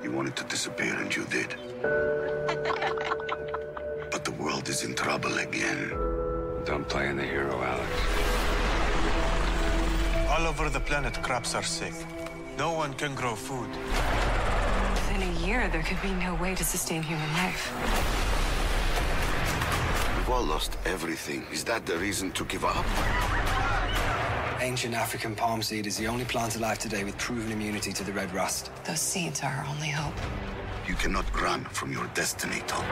You wanted to disappear, and you did. But the world is in trouble again. Don't play in the hero, Alex. All over the planet, crops are sick. No one can grow food. Within a year, there could be no way to sustain human life. We've all lost everything. Is that the reason to give up? Ancient African palm seed is the only plant alive today with proven immunity to the red rust. Those seeds are our only hope. You cannot run from your destiny, Tom.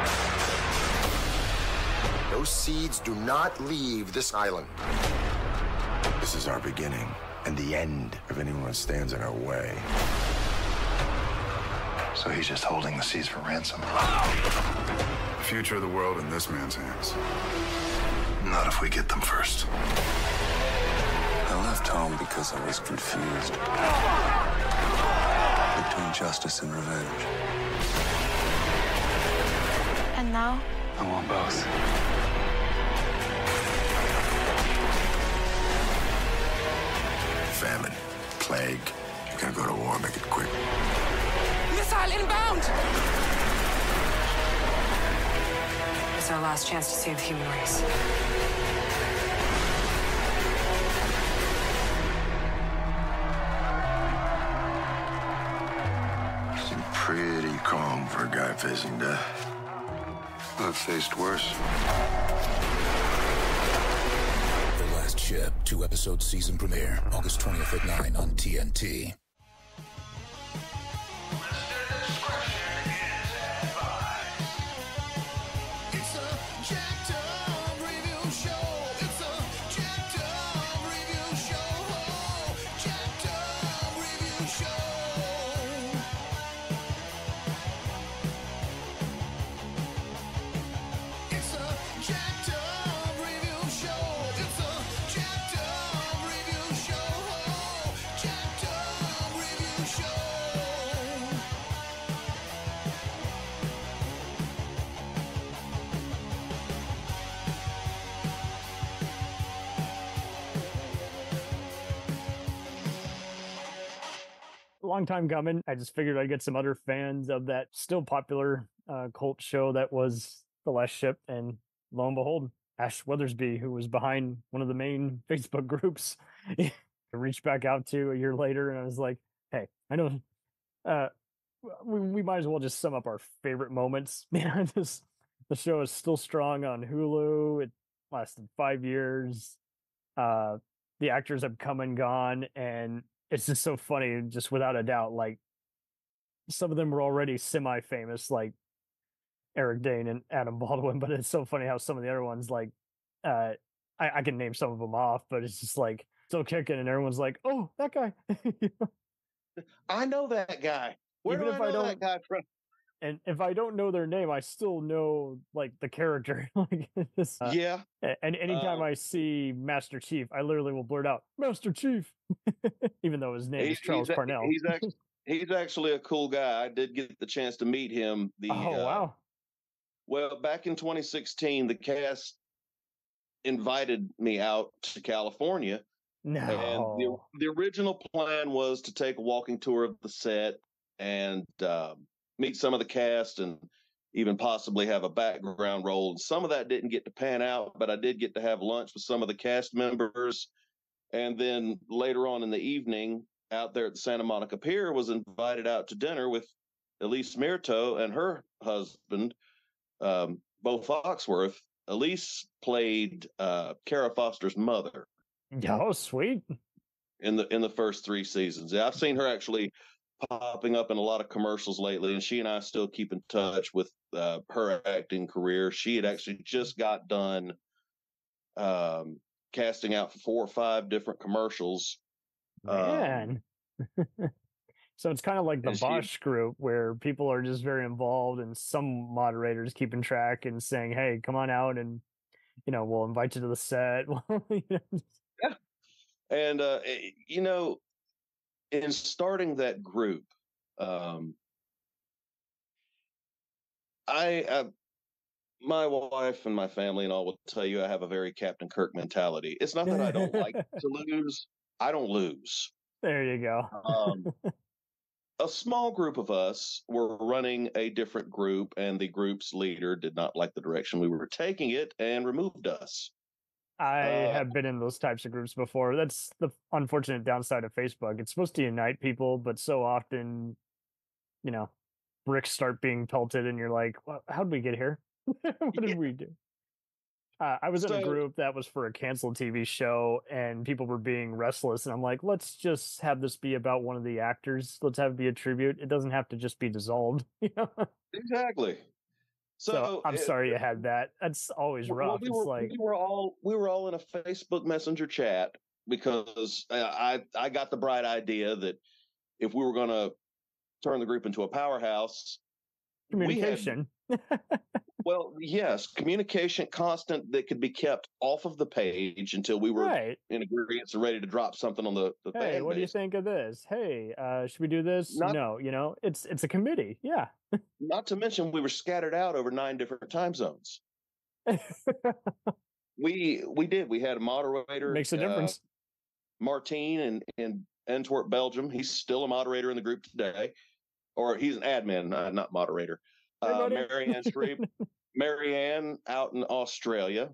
Those seeds do not leave this island. This is our beginning and the end of anyone who stands in our way. So he's just holding the seeds for ransom. The future of the world in this man's hands. Not if we get them first. I left home because I was confused between justice and revenge. And now? I want both. Famine, plague. You're gonna go to war, make it quick. Missile inbound! It's our last chance to save the human race. Seem pretty calm for a guy facing death. I've faced worse. The Last Ship, 2-episode season premiere, August 20th at 9 on TNT. Long time coming. I just figured I'd get some other fans of that still popular cult show that was The Last Ship, and lo and behold, Ash Weathersby, who was behind one of the main Facebook groups, I reached back out to a year later, and I was like, hey, I know we might as well just sum up our favorite moments. Man, the show is still strong on Hulu. It lasted 5 years. The actors have come and gone, and it's just so funny, just without a doubt. Like, some of them were already semi-famous, like Eric Dane and Adam Baldwin, but it's so funny how some of the other ones, like, I can name some of them off, but it's just like, still kicking, and everyone's like, oh, that guy. I know that guy. Where do I know that guy from? And if I don't know their name, I still know, like, the character. Like, yeah. And anytime I see Master Chief, I literally will blurt out, Master Chief, even though his name is Charles Parnell. He's actually a cool guy. I did get the chance to meet him. Wow. Well, back in 2016, the cast invited me out to California. No. And the original plan was to take a walking tour of the set and meet some of the cast and even possibly have a background role. And some of that didn't get to pan out, but I did get to have lunch with some of the cast members. And then later on in the evening, out there at the Santa Monica Pier, was invited out to dinner with Elise Mirto and her husband, Bo Foxworth. Elise played Kara Foster's mother. Oh, sweet. In the first 3 seasons. Yeah, I've seen her actually popping up in a lot of commercials lately, and she and I still keep in touch with her acting career. She had actually just got done casting out for 4 or 5 different commercials. Man. So it's kind of like the Bosch group, where people are just very involved, and some moderators keeping track and saying, hey, come on out, and we'll invite you to the set. Yeah. And in starting that group, my wife and my family and all will tell you I have a very Captain Kirk mentality. It's not that I don't like to lose. I don't lose. There you go. a small group of us were running a different group, and the group's leader did not like the direction we were taking it and removed us. I have been in those types of groups before. That's the unfortunate downside of Facebook. It's supposed to unite people, but so often, you know, bricks start being pelted, and you're like, well, how did we get here? What did we do? I was in a group that was for a canceled TV show, and people were being restless. And I'm like, let's just have this be about one of the actors. Let's have it be a tribute. It doesn't have to just be dissolved. Exactly. So I'm sorry you had that. That's always rough. We were all in a Facebook Messenger chat because I got the bright idea that if we were going to turn the group into a powerhouse, communication. Well, yes, communication constant that could be kept off of the page until we were in agreement and ready to drop something on the hey, what base. Do you think of this? Hey, should we do this? No, it's a committee. Yeah. Not to mention we were scattered out over 9 different time zones. We had a moderator. Makes a difference. Martine in Antwerp, Belgium. He's still a moderator in the group today. Or he's an admin, not moderator. Marianne Shreve. Marianne out in Australia.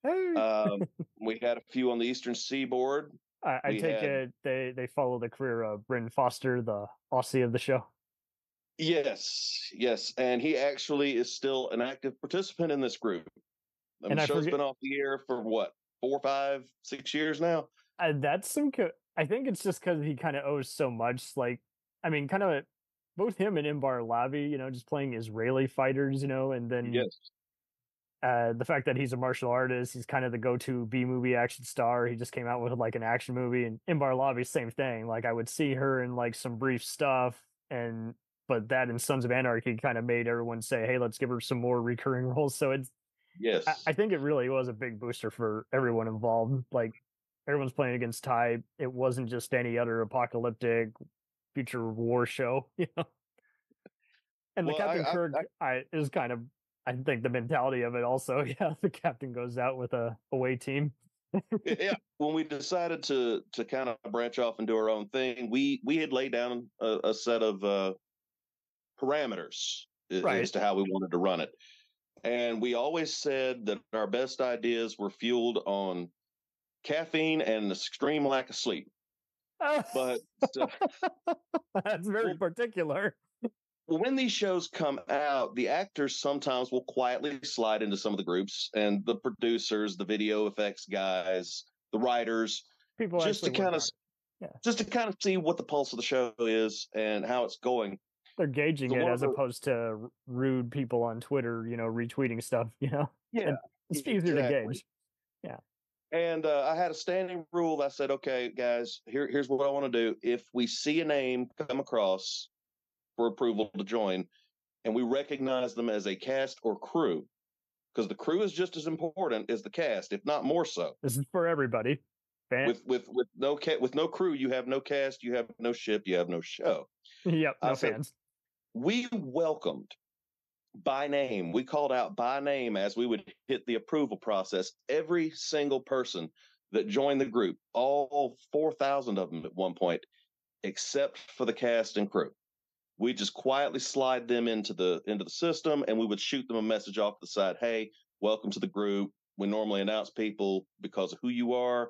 Hey. We had a few on the Eastern Seaboard. I take it they follow the career of Bryn Foster, the Aussie of the show. Yes, and he actually is still an active participant in this group. The show's been off the air for what, 4, 5, 6 years now. That's I think it's just because he kind of owes so much. Like, I mean, kind of. Both him and Imbar Lavi, just playing Israeli fighters, and then the fact that he's a martial artist, he's kind of the go-to B-movie action star. He just came out with like an action movie, and Imbar Lavi, same thing. Like I would see her in like some brief stuff, but that and Sons of Anarchy kind of made everyone say, "Hey, let's give her some more recurring roles." So I think it really was a big booster for everyone involved. Like everyone's playing against type. It wasn't just any other apocalyptic future war show, And the Captain Kirk is kind of, I think, the mentality of it also. Yeah, the captain goes out with a away team. Yeah, when we decided to kind of branch off and do our own thing, we had laid down a set of parameters as to how we wanted to run it, and we always said that our best ideas were fueled on caffeine and an extreme lack of sleep. But that's very particular. When these shows come out, the actors sometimes will quietly slide into some of the groups, and the producers, the video effects guys, the writers, people just to kind of see what the pulse of the show is and how it's going. They're gauging it as opposed to rude people on Twitter, retweeting stuff. Yeah, and it's easier to gauge. Yeah. And I had a standing rule that said, okay, guys, here's what I want to do. If we see a name come across for approval to join, and we recognize them as a cast or crew, because the crew is just as important as the cast, if not more so. This is for everybody. With no crew, you have no cast, you have no ship, you have no show. Yep, no fans. We welcomed by name. We called out by name as we would hit the approval process every single person that joined the group, all 4,000 of them at one point, except for the cast and crew. We just quietly slide them into the system, and we would shoot them a message off the side. Hey, welcome to the group. We normally announce people because of who you are.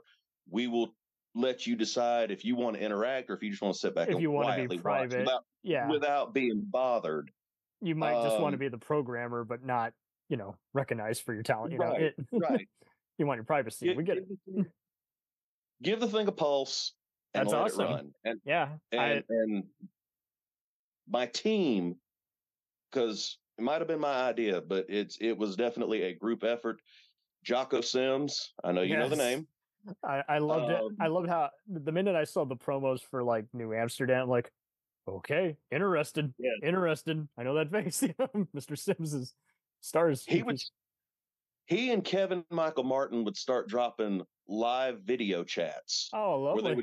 We will let you decide if you want to interact or if you just want to sit back and quietly be private, without being bothered. You might just want to be the programmer, but not, recognized for your talent. Right. You want your privacy. We get it. Give the thing a pulse. And That's let awesome. It run. And, yeah. And my team, because it might have been my idea, but it was definitely a group effort. Jocko Sims, I know you know the name. I loved it. I loved how the minute I saw the promos for like New Amsterdam, I'm like, okay, interested. I know that face. Mr. Sims' stars. He and Kevin Michael Martin would start dropping live video chats. Oh, lovely. Where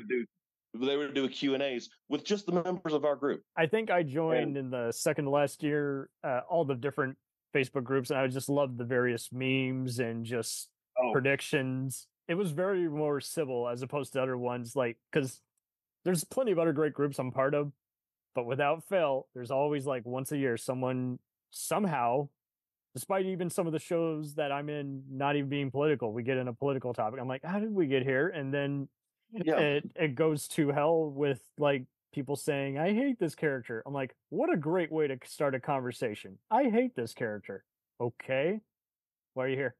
they would do Q&As with just the members of our group. I think I joined in the second to last year, all the different Facebook groups, and I just loved the various memes and just predictions. It was very more civil as opposed to other ones, like, because there's plenty of other great groups I'm part of, but without fail, there's always like once a year someone somehow, despite even some of the shows that I'm in not even being political, we get in a political topic. I'm like, how did we get here? And then it goes to hell with like people saying, I hate this character. I'm like, what a great way to start a conversation. I hate this character. Okay. Why are you here?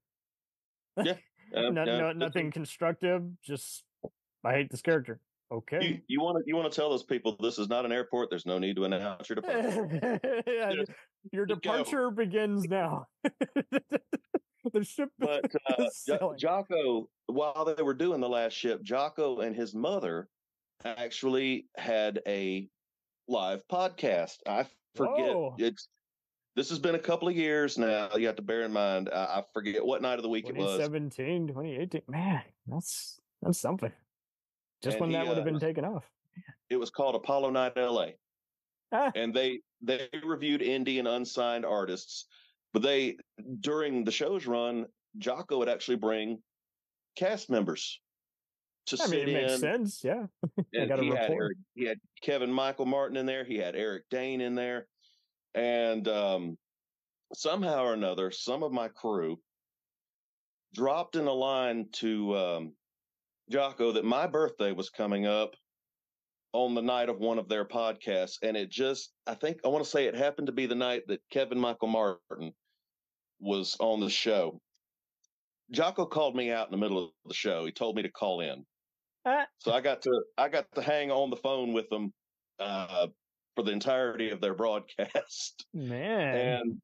Yeah. Nothing constructive. Just, I hate this character. Okay. You want to tell those people this is not an airport. There's no need to announce your departure. Your departure begins now. The ship. But Jocko, while they were doing the last ship, Jocko and his mother actually had a live podcast. I forget this has been a couple of years now. You have to bear in mind, I forget what night of the week it was. 2018. Man, that's something. Just when that would have been taken off. It was called Apollo Night LA. And they reviewed indie and unsigned artists. But during the show's run, Jocko would actually bring cast members to sit in. It makes sense, yeah. He had Kevin Michael Martin in there. He had Eric Dane in there. And somehow or another, some of my crew dropped in a line to Jocko that my birthday was coming up on the night of one of their podcasts. And I want to say it happened to be the night that Kevin Michael Martin was on the show. Jocko called me out in the middle of the show. He told me to call in. So I got to hang on the phone with them for the entirety of their broadcast. Man.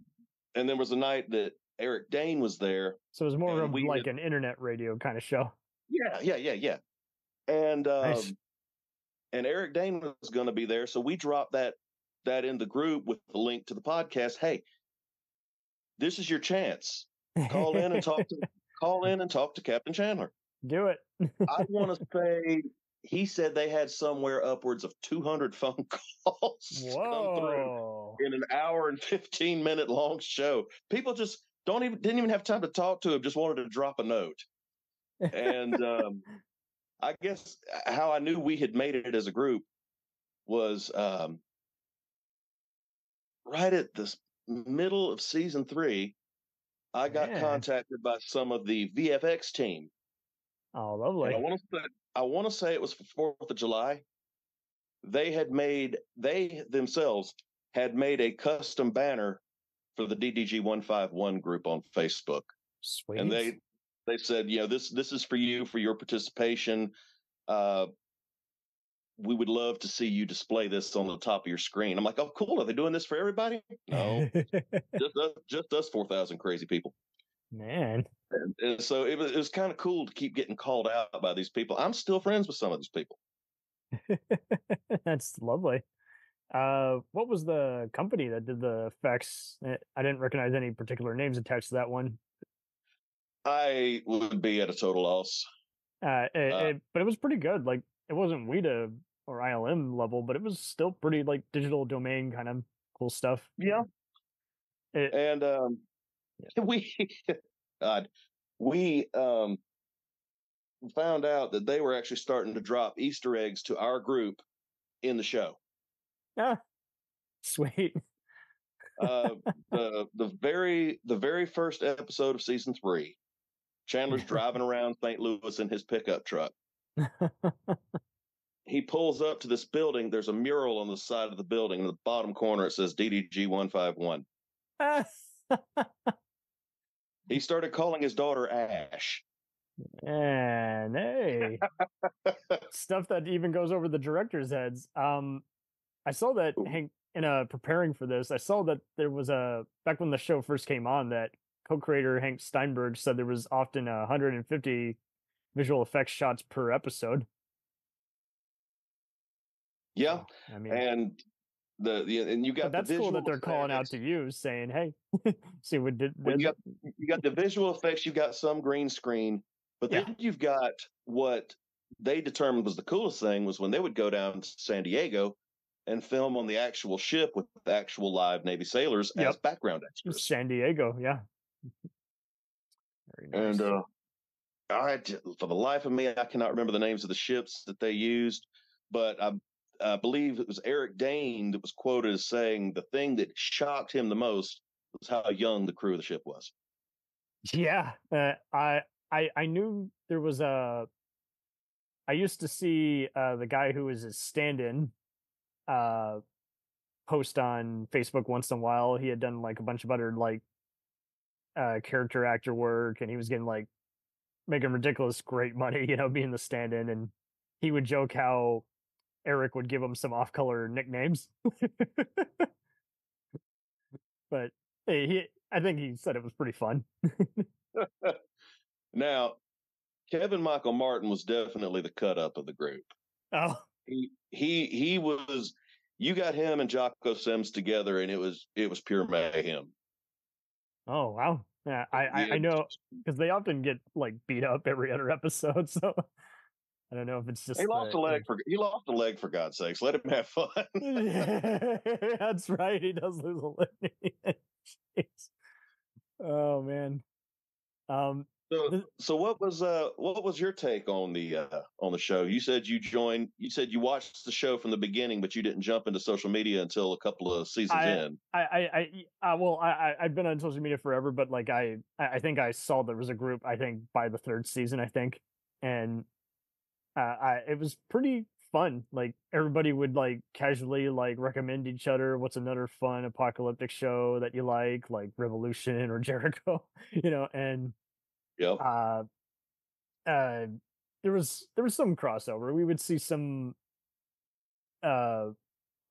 And there was a night that Eric Dane was there. So it was more of like an internet radio kind of show. Yeah. And nice. And Eric Dane was going to be there, so we dropped that in the group with the link to the podcast. Hey, this is your chance. Call in and talk to Captain Chandler. Do it. I want to say he said they had somewhere upwards of 200 phone calls come through in an hour and 15-minute long show. People just didn't even have time to talk to him, just wanted to drop a note. And I guess how I knew we had made it as a group was right at the middle of season 3, I got contacted by some of the VFX team. Oh, lovely. And I want to say it was for 4th of July. They themselves had made a custom banner for the DDG 151 group on Facebook. Sweet. And they said, this is for you, for your participation. We would love to see you display this on the top of your screen. I'm like, oh, cool. Are they doing this for everybody? No, just us 4,000 crazy people. Man. And so it was kind of cool to keep getting called out by these people. I'm still friends with some of these people. That's lovely. What was the company that did the effects? I didn't recognize any particular names attached to that one. I would be at a total loss. But it was pretty good. Like, it wasn't WIDA or ILM level, but it was still pretty like digital domain kind of cool stuff. Yeah. We found out that they were actually starting to drop Easter eggs to our group in the show. Ah, sweet. The very first episode of season 3, Chandler's driving around St. Louis in his pickup truck. He pulls up to this building. There's a mural on the side of the building. In the bottom corner, it says DDG 151. He started calling his daughter Ash. And hey, stuff that even goes over the director's heads. I saw that Hank, in preparing for this, I saw that there was back when the show first came on, that co-creator Hank Steinberg said there was often 150 visual effects shots per episode. Yeah, so, I mean, and you got that's the cool that they're effects. calling out to you, saying, "Hey, see what did." You got the visual effects. You've got some green screen, but then you've got what they determined was the coolest thing was when they would go down to San Diego and film on the actual ship with the actual live Navy sailors as background extras. San Diego, yeah. Very nice. And for the life of me, I cannot remember the names of the ships that they used, but I believe it was Eric Dane that was quoted as saying the thing that shocked him the most was how young the crew of the ship was. Yeah, I knew there was a. I used to see the guy who was his stand-in post on Facebook once in a while. He had done like a bunch of other like character actor work, and he was getting like making ridiculous great money, being the stand-in. And he would joke how Eric would give him some off-color nicknames, but hey, I think he said it was pretty fun. Now, Kevin Michael Martin was definitely the cut up of the group. Oh, he was. You got him and Jocko Sims together, and it was pure mayhem. Oh wow! Yeah, I know because they often get like beat up every other episode, so I don't know if it's just he lost a leg for God's sakes. Let him have fun. Yeah, that's right. He does lose a leg. Oh man. So what was your take on the show? You said you said you watched the show from the beginning, but you didn't jump into social media until a couple of seasons in. I've been on social media forever, but like I think I saw there was a group, I think by the third season, I think, and it was pretty fun. Like everybody would like casually like recommend each other what's another fun apocalyptic show that you like Revolution or Jericho, and yep. There was some crossover. We would see some crew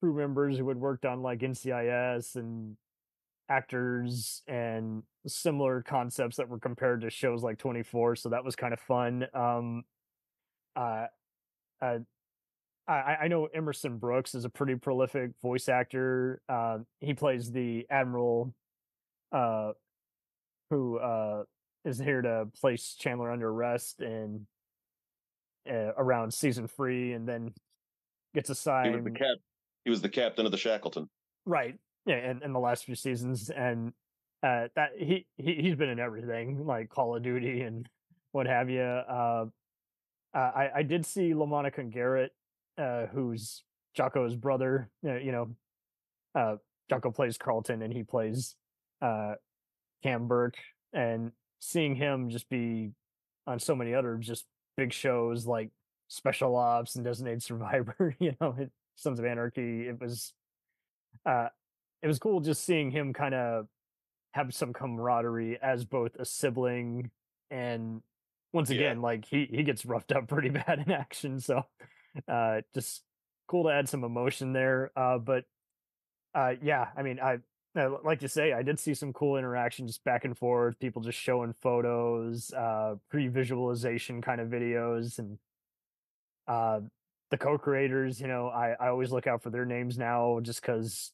members who had worked on like NCIS and actors and similar concepts that were compared to shows like 24. So that was kind of fun. I know Emerson Brooks is a pretty prolific voice actor. He plays the Admiral, who is here to place Chandler under arrest and around season 3, and then gets assigned. He was the captain of the Shackleton. Right. Yeah, and in the last few seasons, and that he's been in everything like Call of Duty and what have you. I did see LaMonica Garrett, who's Jocko's brother. Jocko plays Carlton, and he plays Cam Burke, and seeing him just be on so many other just big shows like Special Ops and Designated Survivor, Sons of Anarchy. It was cool just seeing him kind of have some camaraderie as both a sibling and once again, like he gets roughed up pretty bad in action. So just cool to add some emotion there. But yeah, I mean, I like to say, I did see some cool interactions back and forth, people just showing photos, pre-visualization kind of videos, and the co-creators, I always look out for their names now just because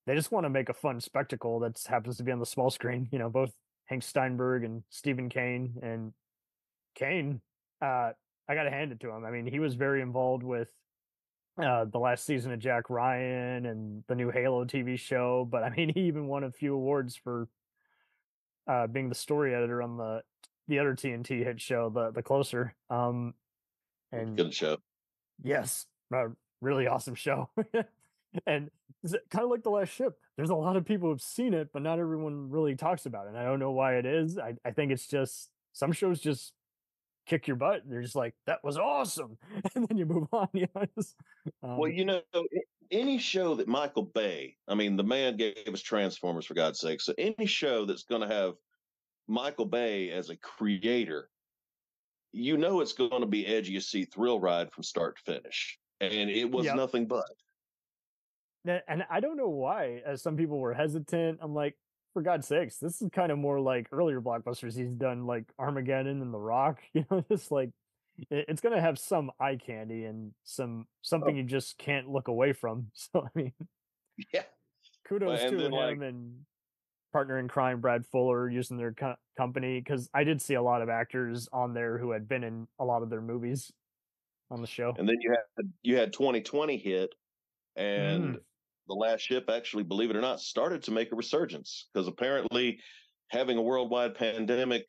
they just want to make a fun spectacle that happens to be on the small screen. Both Hank Steinberg and Stephen Kane. And Kane, I got to hand it to him. I mean, he was very involved with the last season of Jack Ryan and the new Halo TV show, but I mean, he even won a few awards for being the story editor on the other TNT hit show, the Closer. And good show. Yes, really awesome show. And kind of like The Last Ship, there's a lot of people who've seen it, but not everyone really talks about it. And I don't know why it is. I think it's just some shows just kick your butt. They're just like, that was awesome, and then you move on. Well, any show that Michael Bay, I mean, the man gave us Transformers, for God's sake. So any show that's going to have Michael Bay as a creator, it's going to be edgy as see thrill ride from start to finish, and it was nothing but. And I don't know why, as some people were hesitant. I'm like, for God's sakes, this is kind of more like earlier blockbusters he's done, like Armageddon and The Rock. Just like it's going to have some eye candy and something you just can't look away from. So I mean, yeah, kudos to him and partner in crime Brad Fuller using their company, because I did see a lot of actors on there who had been in a lot of their movies on the show. And then you had 2020 hit, and The Last Ship actually, believe it or not, started to make a resurgence, because apparently having a worldwide pandemic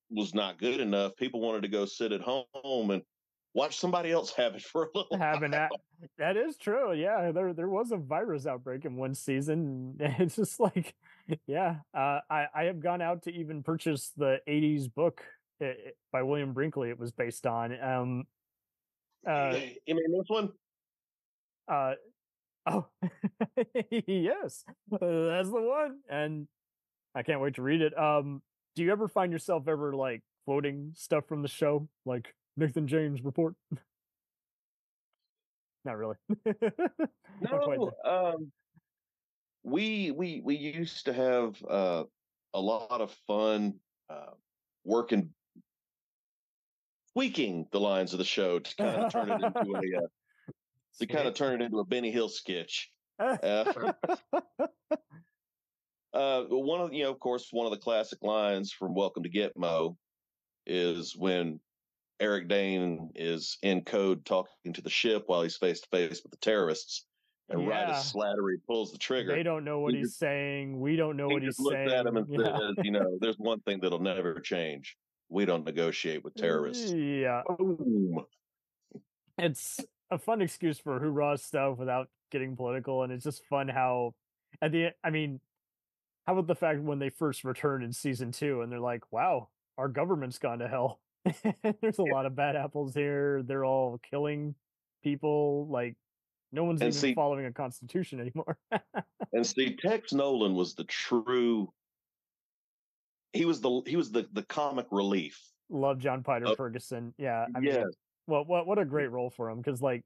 was not good enough. People wanted to go sit at home and watch somebody else have it for a little having while. that is true. Yeah, there was a virus outbreak in one season. It's just like, yeah. I have gone out to even purchase the '80s book by William Brinkley. It was based on. You mean this one? Oh, yes, that's the one, and I can't wait to read it. Do you ever find yourself ever like quoting stuff from the show, like Nathan James report? Not really. Not quite No. We used to have a lot of fun working, tweaking the lines of the show to kind of turn it into a Benny Hill sketch. One of of course, one of the classic lines from Welcome to Gitmo is when Eric Dane is in code talking to the ship while he's face to face with the terrorists, and right as Slattery pulls the trigger, they don't know what he's saying. We don't know what he's saying. He just looks at him and says, "There's one thing that'll never change: we don't negotiate with terrorists." Yeah, boom. It's a fun excuse for hoorah stuff without getting political, and it's just fun how how about the fact when they first return in season 2 and they're like, wow, our government's gone to hell. There's a lot of bad apples here. They're all killing people. Like, no one's even following a constitution anymore. And see, Tex Nolan was the true. He was the comic relief. Love John Peter Ferguson. Yeah. I mean, what a great role for him. Cause like,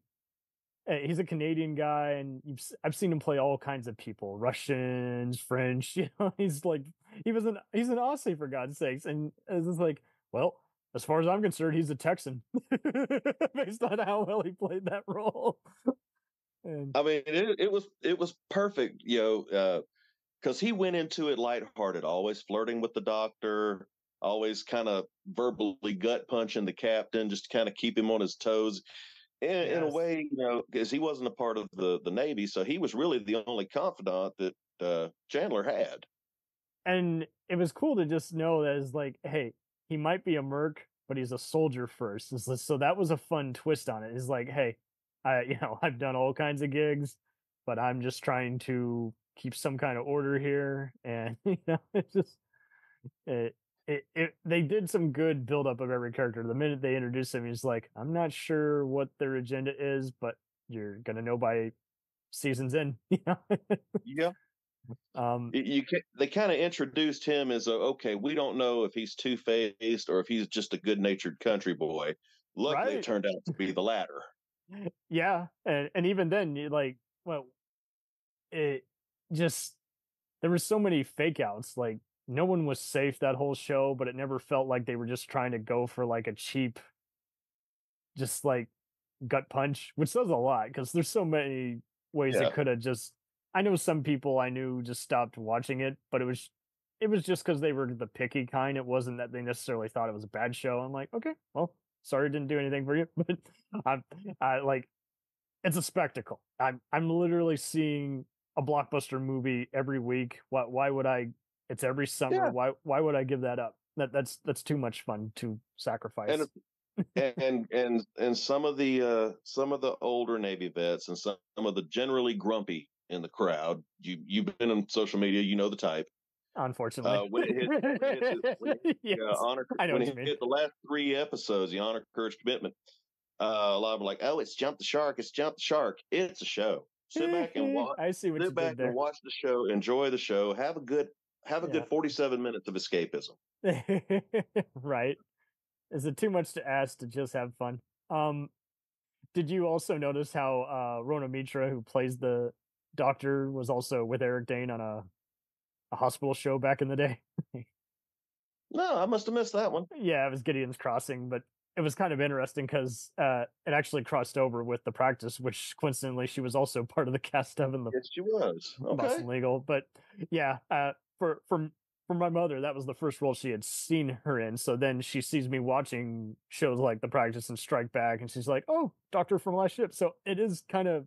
he's a Canadian guy, and I've seen him play all kinds of people, Russians, French. He's like he's an Aussie, for God's sakes, and it's just like, well, as far as I'm concerned, he's a Texan, based on how well he played that role. And I mean, it was perfect, because he went into it lighthearted, always flirting with the doctor, always kind of verbally gut punching the captain, just to kind of keep him on his toes. In a way, because he wasn't a part of the Navy, so he was really the only confidant that Chandler had. And it was cool to just know that it's like, hey, he might be a merc, but he's a soldier first. So that was a fun twist on it. It's like, hey, I've done all kinds of gigs, but I'm just trying to keep some kind of order here. And it's just they did some good build up of every character. The minute they introduced him, he's like, I'm not sure what their agenda is, but you're gonna know by seasons in. Yeah. They kind of introduced him as okay, we don't know if he's two-faced or if he's just a good-natured country boy. Luckily, it turned out to be the latter. Yeah, and even then, it just, there were so many fake outs. Like, no one was safe that whole show, but it never felt like they were just trying to go for like a cheap, just like gut punch, which says a lot because there's so many ways it could have just. I know some people I knew just stopped watching it, but it was just because they were the picky kind. It wasn't that they necessarily thought it was a bad show. I'm like, okay, well, sorry it didn't do anything for you, but I like, it's a spectacle. I'm literally seeing a blockbuster movie every week. Why would I? It's every summer. Yeah. Why would I give that up? That's too much fun to sacrifice. And some of the older Navy vets and some of the generally grumpy in the crowd. You've been on social media, you know the type. Unfortunately, when it hit the last 3 episodes, the honor, courage, commitment. A lot of them were like, "Oh, it's Jump the Shark! It's Jump the Shark! It's a show. Sit back and watch. I see what you did there. And watch the show. Enjoy the show. Have a good 47 minutes of escapism." Right? Is it too much to ask to just have fun? Did you also notice how Rona Mitra, who plays the doctor, was also with Eric Dane on a hospital show back in the day? No, I must have missed that one. Yeah, it was Gideon's Crossing, but it was kind of interesting because it actually crossed over with The Practice, which coincidentally she was also part of the cast of in the. Yes, she was. Okay. Boston Legal, but yeah, for my mother, that was the first role she had seen her in. So then she sees me watching shows like The Practice and Strike Back, and she's like, "Oh, Doctor from Last Ship." So it is kind of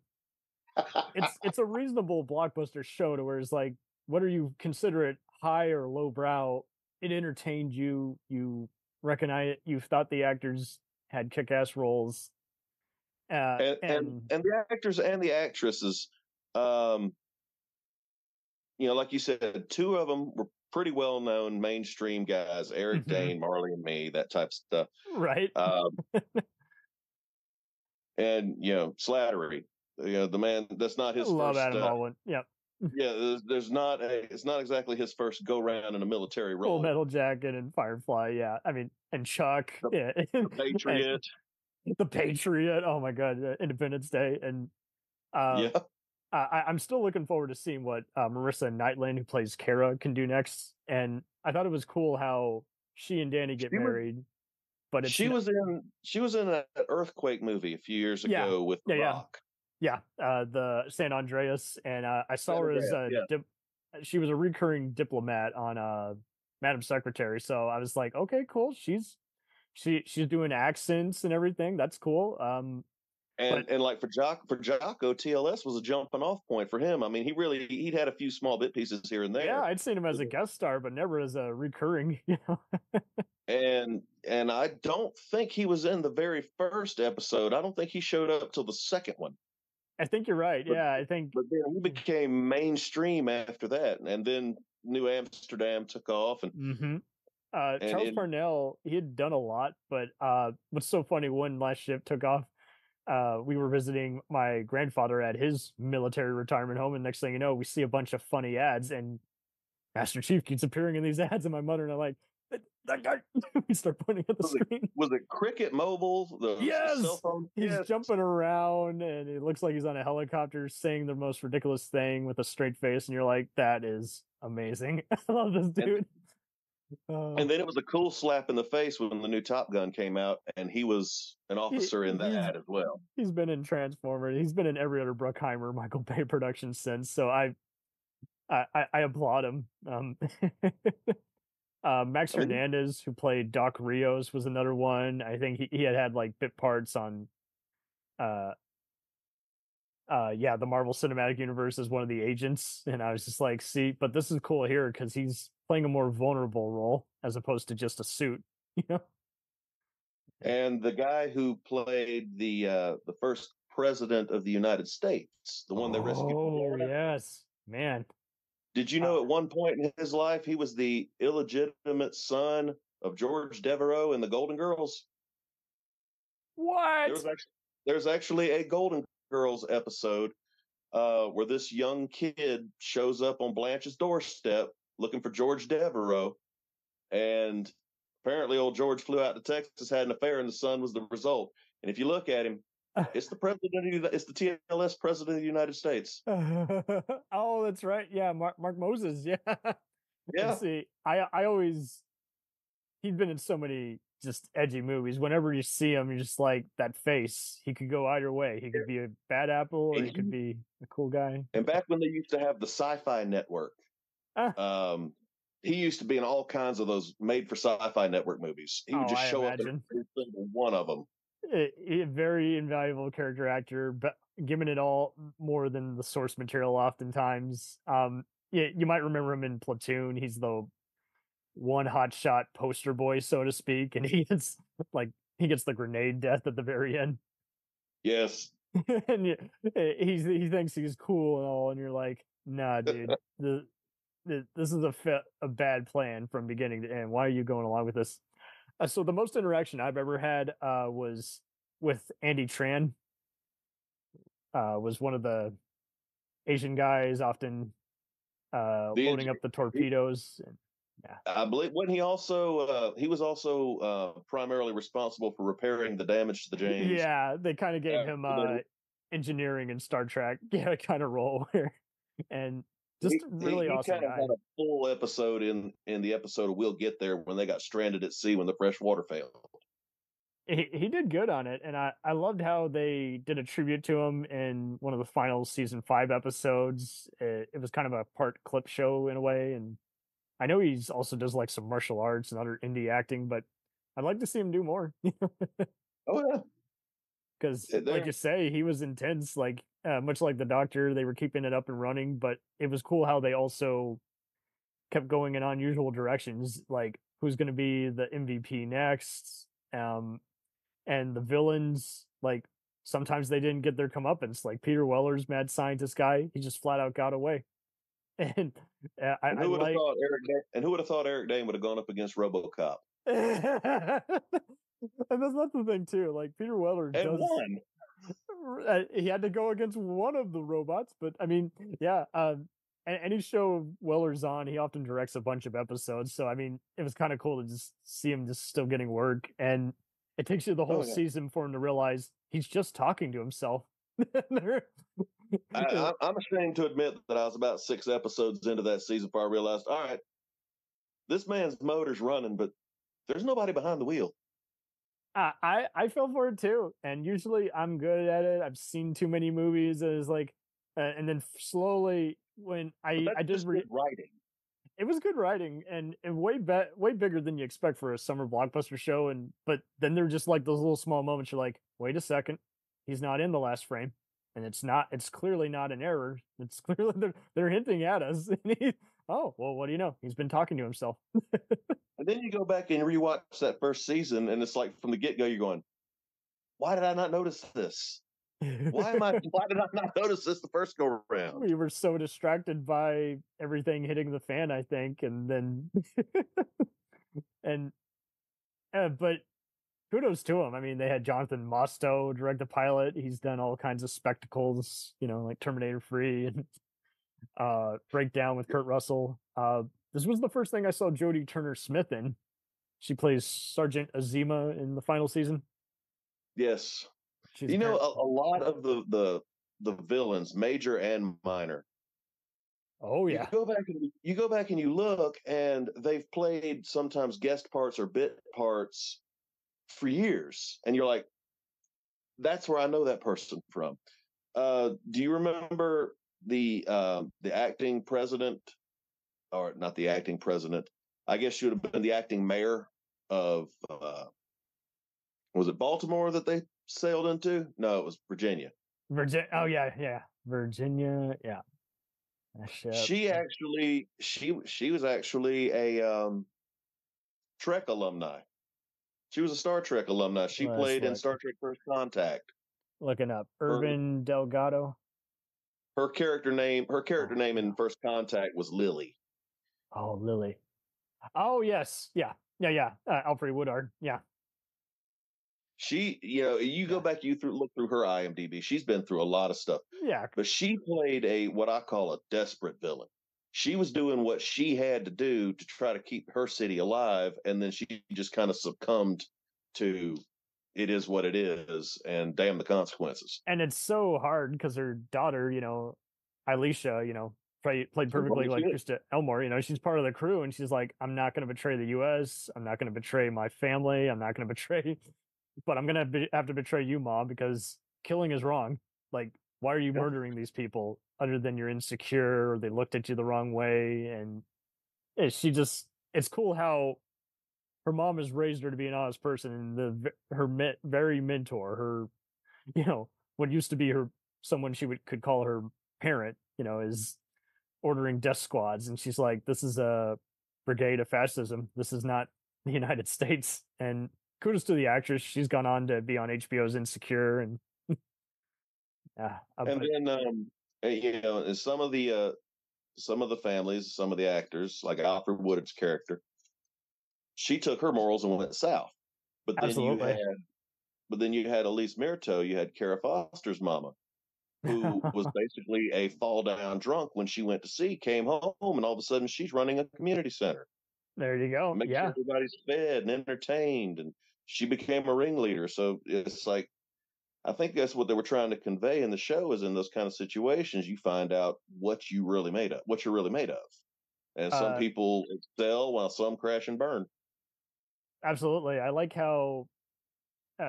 it's a reasonable blockbuster show to where it's like, whether you consider it high or low brow, it entertained you. You recognize it. You thought the actors had kick-ass roles. And the actors and the actresses, like you said, two of them were pretty well-known mainstream guys: Eric Dane, Marley and Me, that type of stuff. Right. And Slattery, the man. That's not his Love first. Adam Baldwin. Yep. Yeah, it's not exactly his first go round in a military role. Full Metal Jacket and Firefly. Yeah, I mean, and Chuck. The Patriot. The Patriot. Oh my God, Independence Day. And I'm still looking forward to seeing what Marissa Knightland, who plays Kara, can do next. And I thought it was cool how she and Danny get married. But she was in an earthquake movie a few years ago with The Rock. Yeah, the San Andreas, and I saw her as she was a recurring diplomat on Madam Secretary. So I was like, okay, cool. She's doing accents and everything. That's cool. And like for Jocko, TLS was a jumping off point for him. I mean, he'd had a few small bit pieces here and there. Yeah, I'd seen him as a guest star, but never as a recurring. And I don't think he was in the very first episode. I don't think he showed up till the second one. I think you're right. Yeah, I think. But then he became mainstream after that, and then New Amsterdam took off. And Charles Parnell, he had done a lot, but what's so funny, when Last Ship took off, we were visiting my grandfather at his military retirement home, and next thing you know, we see a bunch of funny ads, and Master Chief keeps appearing in these ads, and my mother and I like, that guy. We start pointing at the screen. Was it Cricket Mobile? Yes, the cell phone? He's jumping around, and it looks like he's on a helicopter saying the most ridiculous thing with a straight face, and you're like, that is amazing. I love this dude. And then it was a cool slap in the face when the new Top Gun came out, and he was an officer in that ad as well. He's been in Transformers. He's been in every other Bruckheimer, Michael Bay production since. So I applaud him. Max Hernandez, who played Doc Rios, was another one. I think he had like bit parts on the Marvel Cinematic Universe as one of the agents, and I was just like, see, but this is cool here because he's playing a more vulnerable role as opposed to just a suit, And the guy who played the first president of the United States, the one that rescued. Oh yes, man. Did you know at one point in his life he was the illegitimate son of George Devereaux and the Golden Girls? What? There's actually a Golden Girls episode where this young kid shows up on Blanche's doorstep looking for George Devereaux, and apparently old George flew out to Texas, had an affair, and the son was the result. And if you look at him, it's the TLS president of the United States. Oh, that's right. Yeah, Mark Moses. Yeah. Yeah. See, he's been in so many just edgy movies. Whenever you see him, you're just like, that face. He could go either way. He could be a bad apple, or he could be a cool guy. And back when they used to have the Sci-Fi Network, he used to be in all kinds of those made for Sci-Fi Network movies. He would just show up in every single one of them. A very invaluable character actor, but given it all more than the source material oftentimes. You might remember him in Platoon. He's the one hotshot poster boy, so to speak, and he gets the grenade death at the very end. Yes. And he thinks he's cool and all, and you're like, nah, dude, this is a bad plan from beginning to end. Why are you going along with this? So the most interaction I've ever had was with Andy Tran. Was one of the Asian guys, often loading up the torpedoes. Yeah. I believe he was also primarily responsible for repairing the damage to the James. Yeah, they kind of gave him engineering and Star Trek kind of role here, and just really awesome kind of had a full episode in the episode of We'll Get There when they got stranded at sea when the fresh water failed. He did good on it, and I loved how they did a tribute to him in one of the final season 5 episodes. It was kind of a part clip show in a way, and I know he's also does like some martial arts and other indie acting, but I'd like to see him do more. Oh yeah, because like you say, he was intense. Like much like the Doctor, they were keeping it up and running, but it was cool how they also kept going in unusual directions. Like who's going to be the MVP next? and the villains, like, sometimes they didn't get their comeuppance. Like Peter Weller's mad scientist guy, he just flat out got away. And And who would have thought Eric Dane would have gone up against RoboCop and that's not the thing too. Like Peter Weller and won? He had to go against one of the robots, but I mean, yeah. Any show Weller's on, he often directs a bunch of episodes. So I mean, it was kind of cool to just see him just still getting work, and it takes you the whole season for him to realize he's just talking to himself. I'm ashamed to admit that I was about 6 episodes into that season before I realized, all right, this man's motor's running, but there's nobody behind the wheel. I fell for it too, and usually I'm good at it. I've seen too many movies, and it's like, and then slowly when I did writing, it was good writing, and way bigger than you expect for a summer blockbuster show. But then they're just like those little small moments. You're like, wait a second, he's not in the last frame, and it's clearly not an error. It's clearly they're hinting at us. Oh well, what do you know? He's been talking to himself. And then you go back and rewatch that first season, and it's like from the get go, you're going, "Why did I not notice this? Why did I not notice this the first go around?" We were so distracted by everything hitting the fan, I think, and then but kudos to him. I mean, they had Jonathan Mostow direct the pilot. He's done all kinds of spectacles, like Terminator 3 and Breakdown with Kurt Russell. This was the first thing I saw Jodie Turner-Smith in. She plays Sergeant Azima in the final season. Yes. A lot of the villains, major and minor. Oh yeah. You go back and you look, and they've played sometimes guest parts or bit parts for years, and you're like, that's where I know that person from. Do you remember the acting president, or not the acting president? I guess she would have been the acting mayor of was it Baltimore that they sailed into? No, it was Virginia. Oh yeah, Virginia. Yeah. She was actually a Trek alumni. She was a Star Trek alumni. She played in Star Trek First Contact. Looking up Urban Delgado. Her character name in First Contact was Lily. Oh, Lily. Oh yes, yeah. Alfred Woodard. Yeah. She, you go back, look through her IMDb. She's been through a lot of stuff. Yeah. But she played what I call a desperate villain. She was doing what she had to do to try to keep her city alive, and then she just kind of succumbed to it is what it is, and damn the consequences. And it's so hard because her daughter, Alicia, played perfectly like Krista Elmore. She's part of the crew, and she's like, I'm not going to betray the U.S. I'm not going to betray my family. I'm not going to betray, but I'm going to have to betray you, Mom, because killing is wrong. Like, why are you murdering these people other than you're insecure or they looked at you the wrong way? And it's cool how her mom has raised her to be an honest person, and her very mentor, her, what used to be someone she could call her parent, is ordering death squads, and she's like, this is a brigade of fascism. This is not the United States. And kudos to the actress. She's gone on to be on HBO's Insecure, and then some of the families, some of the actors, like Alfred Woodard's character, she took her morals and went south. But then you had Elise Murtaugh, you had Kara Foster's mama, who was basically a fall down drunk when she went to sea, came home, and all of a sudden she's running a community center. There you go. Making sure everybody's fed and entertained, and she became a ringleader. So it's like, I think that's what they were trying to convey in the show, is in those kind of situations, you find out what you're really made of. And some people excel while some crash and burn. Absolutely. I like how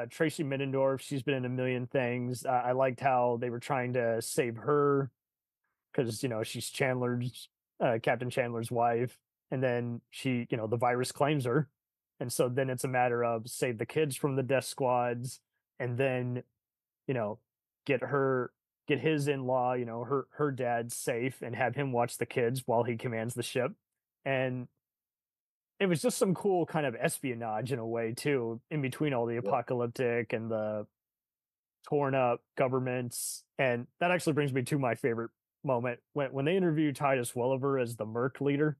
Tracy Middendorf, she's been in a million things. I liked how they were trying to save her because, she's Captain Chandler's wife. And then she, the virus claims her. And so then it's a matter of save the kids from the death squads, and then, get his in-law, her dad safe, and have him watch the kids while he commands the ship. And it was just some cool kind of espionage in a way too, in between all the apocalyptic and the torn up governments. And that actually brings me to my favorite moment when they interview Titus Welliver as the Merc leader.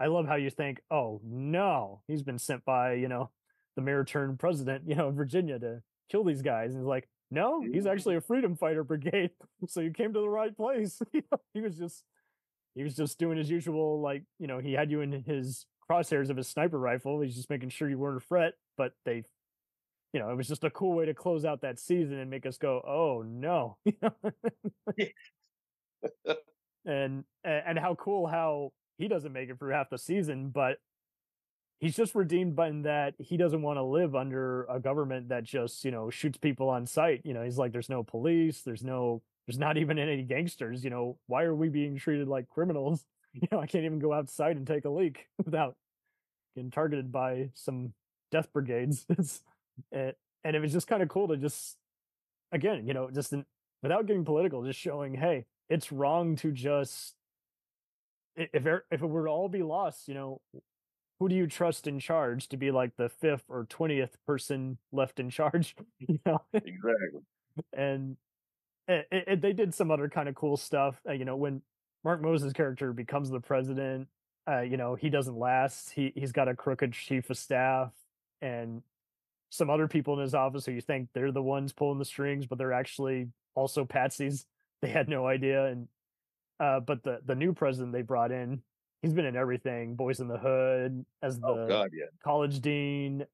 I love how you think, oh no, he's been sent by, the mayor turned president, of Virginia to kill these guys. And he's like, no, he's actually a freedom fighter brigade. So you came to the right place. He was just doing his usual, like, he had you in his crosshairs of his sniper rifle. He's just making sure you weren't a threat, but they, it was just a cool way to close out that season and make us go, oh no. and how cool how he doesn't make it through half the season, but he's just redeemed by that he doesn't want to live under a government that just, shoots people on sight. He's like, there's no police, there's not even any gangsters. Why are we being treated like criminals? I can't even go outside and take a leak without getting targeted by some death brigades. And it was just kind of cool to just, again, without getting political, just showing, hey, it's wrong to just, if it were to all be lost, who do you trust in charge to be like the 5th or 20th person left in charge? Exactly. And they did some other kind of cool stuff. When Mark Moses' character becomes the president, he doesn't last. He's got a crooked chief of staff and some other people in his office who you think they're the ones pulling the strings, but they're actually also patsies. They had no idea. And but the new president they brought in, he's been in everything. Boys in the Hood, as the college dean.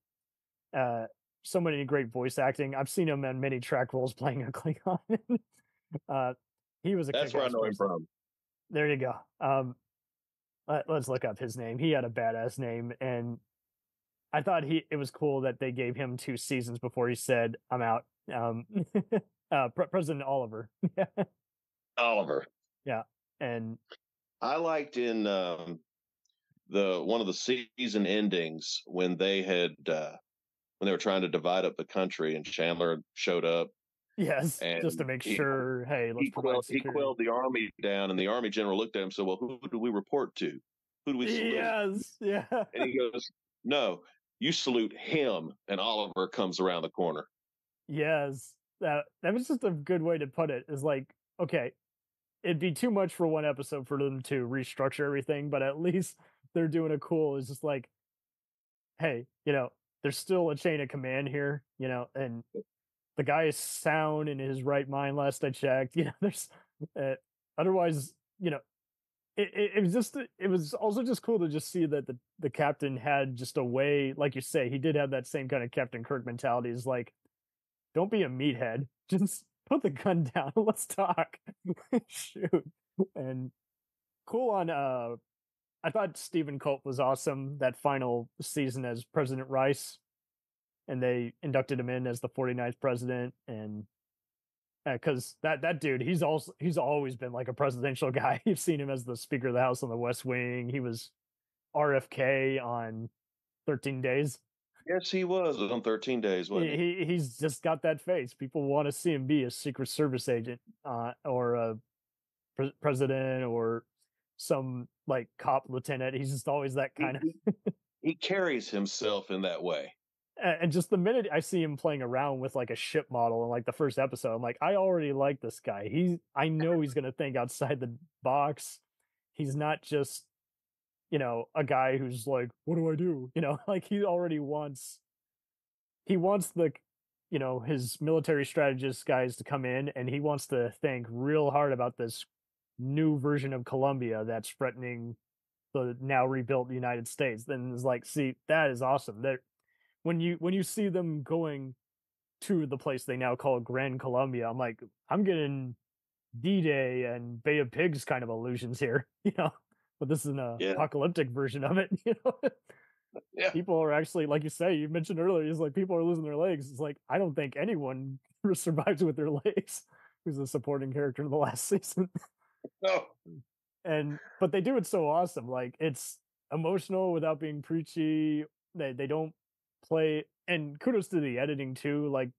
So many great voice acting. I've seen him in many track roles playing a Klingon. He was a That's where I know him from. There you go. Let's look up his name. He had a badass name, and I thought it was cool that they gave him 2 seasons before he said, "I'm out." President Oliver. Oliver. Yeah, and I liked in one of the season endings when they were trying to divide up the country, and Chandler showed up. Yes, just to make sure. Hey, let's provide security. He quelled the army down, and the army general looked at him and said, "Well, who do we report to? Who do we salute?" Yes, yeah. And he goes, "No, you salute him." And Oliver comes around the corner. Yes, that was just a good way to put it. Is like, okay, it'd be too much for one episode for them to restructure everything, but at least they're doing a cool. It's just like, hey, there's still a chain of command here, and the guy is sound in his right mind. Last I checked, there's otherwise, it was also just cool to just see that the captain had just a way, like you say, he did have that same kind of Captain Kirk mentality. Is like, don't be a meathead, just put the gun down. Let's talk. Shoot. And cool on I thought Stephen Colt was awesome that final season as President Rice, and they inducted him in as the 49th president. And because that dude, he's always been like a presidential guy. You've seen him as the Speaker of the House on the West Wing. He was RFK on 13 Days. Yes, he was on 13 Days, wasn't he? He's just got that face. People want to see him be a Secret Service agent or a president or some like cop lieutenant. He's just always that kind of. He carries himself in that way. And just the minute I see him playing around with like a ship model in like the first episode, I'm like, I already like this guy. I know he's going to think outside the box. He's not just, a guy who's like, what do I do? Like he wants the, his military strategist guys to come in, and he wants to think real hard about this new version of Colombia that's threatening the now rebuilt United States. Then it's like, see, that is awesome. That when you see them going to the place they now call Grand Colombia, I'm like, I'm getting D-Day and Bay of Pigs kind of illusions here, but this is an apocalyptic version of it, Yeah. People are actually, like you say, you mentioned earlier, it's like people are losing their legs. It's like, I don't think anyone survives with their legs who's a supporting character in the last season. No. But they do it so awesome. Like, it's emotional without being preachy. They don't play, and kudos to the editing too. Like,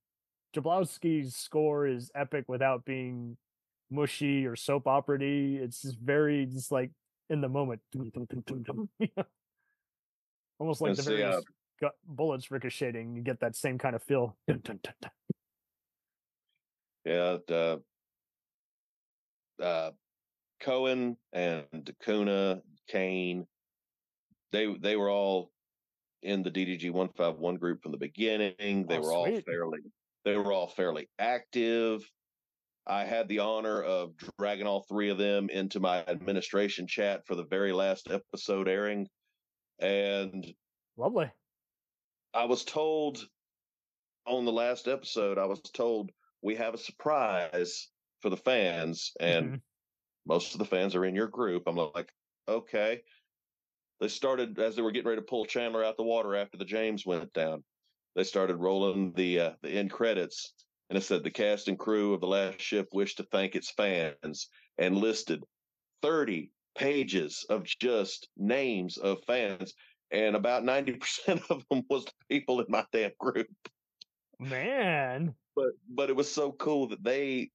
Jablowski's score is epic without being mushy or soap opera-y. It's just very just like in the moment. Almost like And the see, various bullets ricocheting. You get that same kind of feel. Dun, dun, dun, dun. Yeah, Cohen and Kuna, Kane, they were all in the DDG 151 group from the beginning. They Oh, were all sweet. fairly active. I had the honor of dragging all three of them into my administration chat for the very last episode airing. And Lovely. I was told on the last episode, we have a surprise for the fans, and most of the fans are in your group. I'm like, okay. They started, as they were getting ready to pull Chandler out the water after the James went down, they started rolling the end credits, and it said the cast and crew of The Last Ship wish to thank its fans, and listed 30 pages of just names of fans, and about 90% of them was people in my damn group. Man. But it was so cool that they,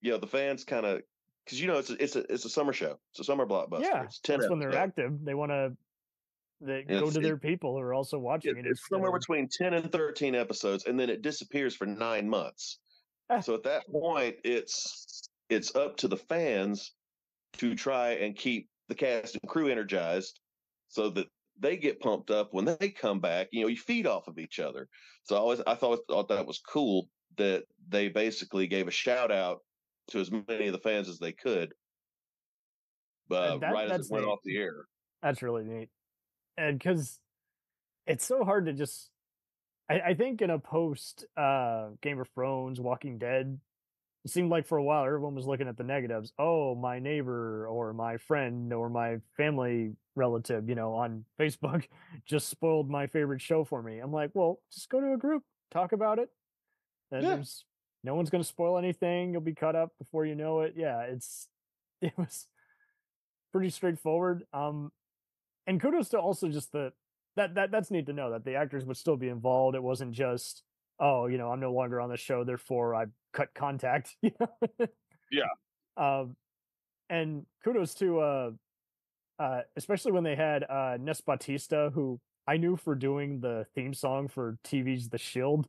the fans kind of, because it's a summer show, it's a summer blockbuster. Yeah, it's 10 that's when they're episodes. active. They want to go to their people who are also watching it. It's somewhere between 10 and 13 episodes, and then it disappears for 9 months. So at that point, it's up to the fans to try and keep the cast and crew energized so that they get pumped up when they come back. You feed off of each other. So I thought that was cool that they basically gave a shout out to as many of the fans as they could. But as it went off the air. That's really neat. And because it's so hard to just, I think in a post Game of Thrones, Walking Dead, it seemed like for a while everyone was looking at the negatives. Oh, my neighbor or my friend or my family relative, on Facebook just spoiled my favorite show for me. I'm like, well, just go to a group, talk about it. And no one's going to spoil anything. You'll be caught up before you know it. Yeah, it was pretty straightforward. And kudos to also just that's neat to know that the actors would still be involved. It wasn't just, oh, I'm no longer on the show, therefore I cut contact. Yeah. And kudos to especially when they had Nes Bautista, who I knew for doing the theme song for TV's The Shield.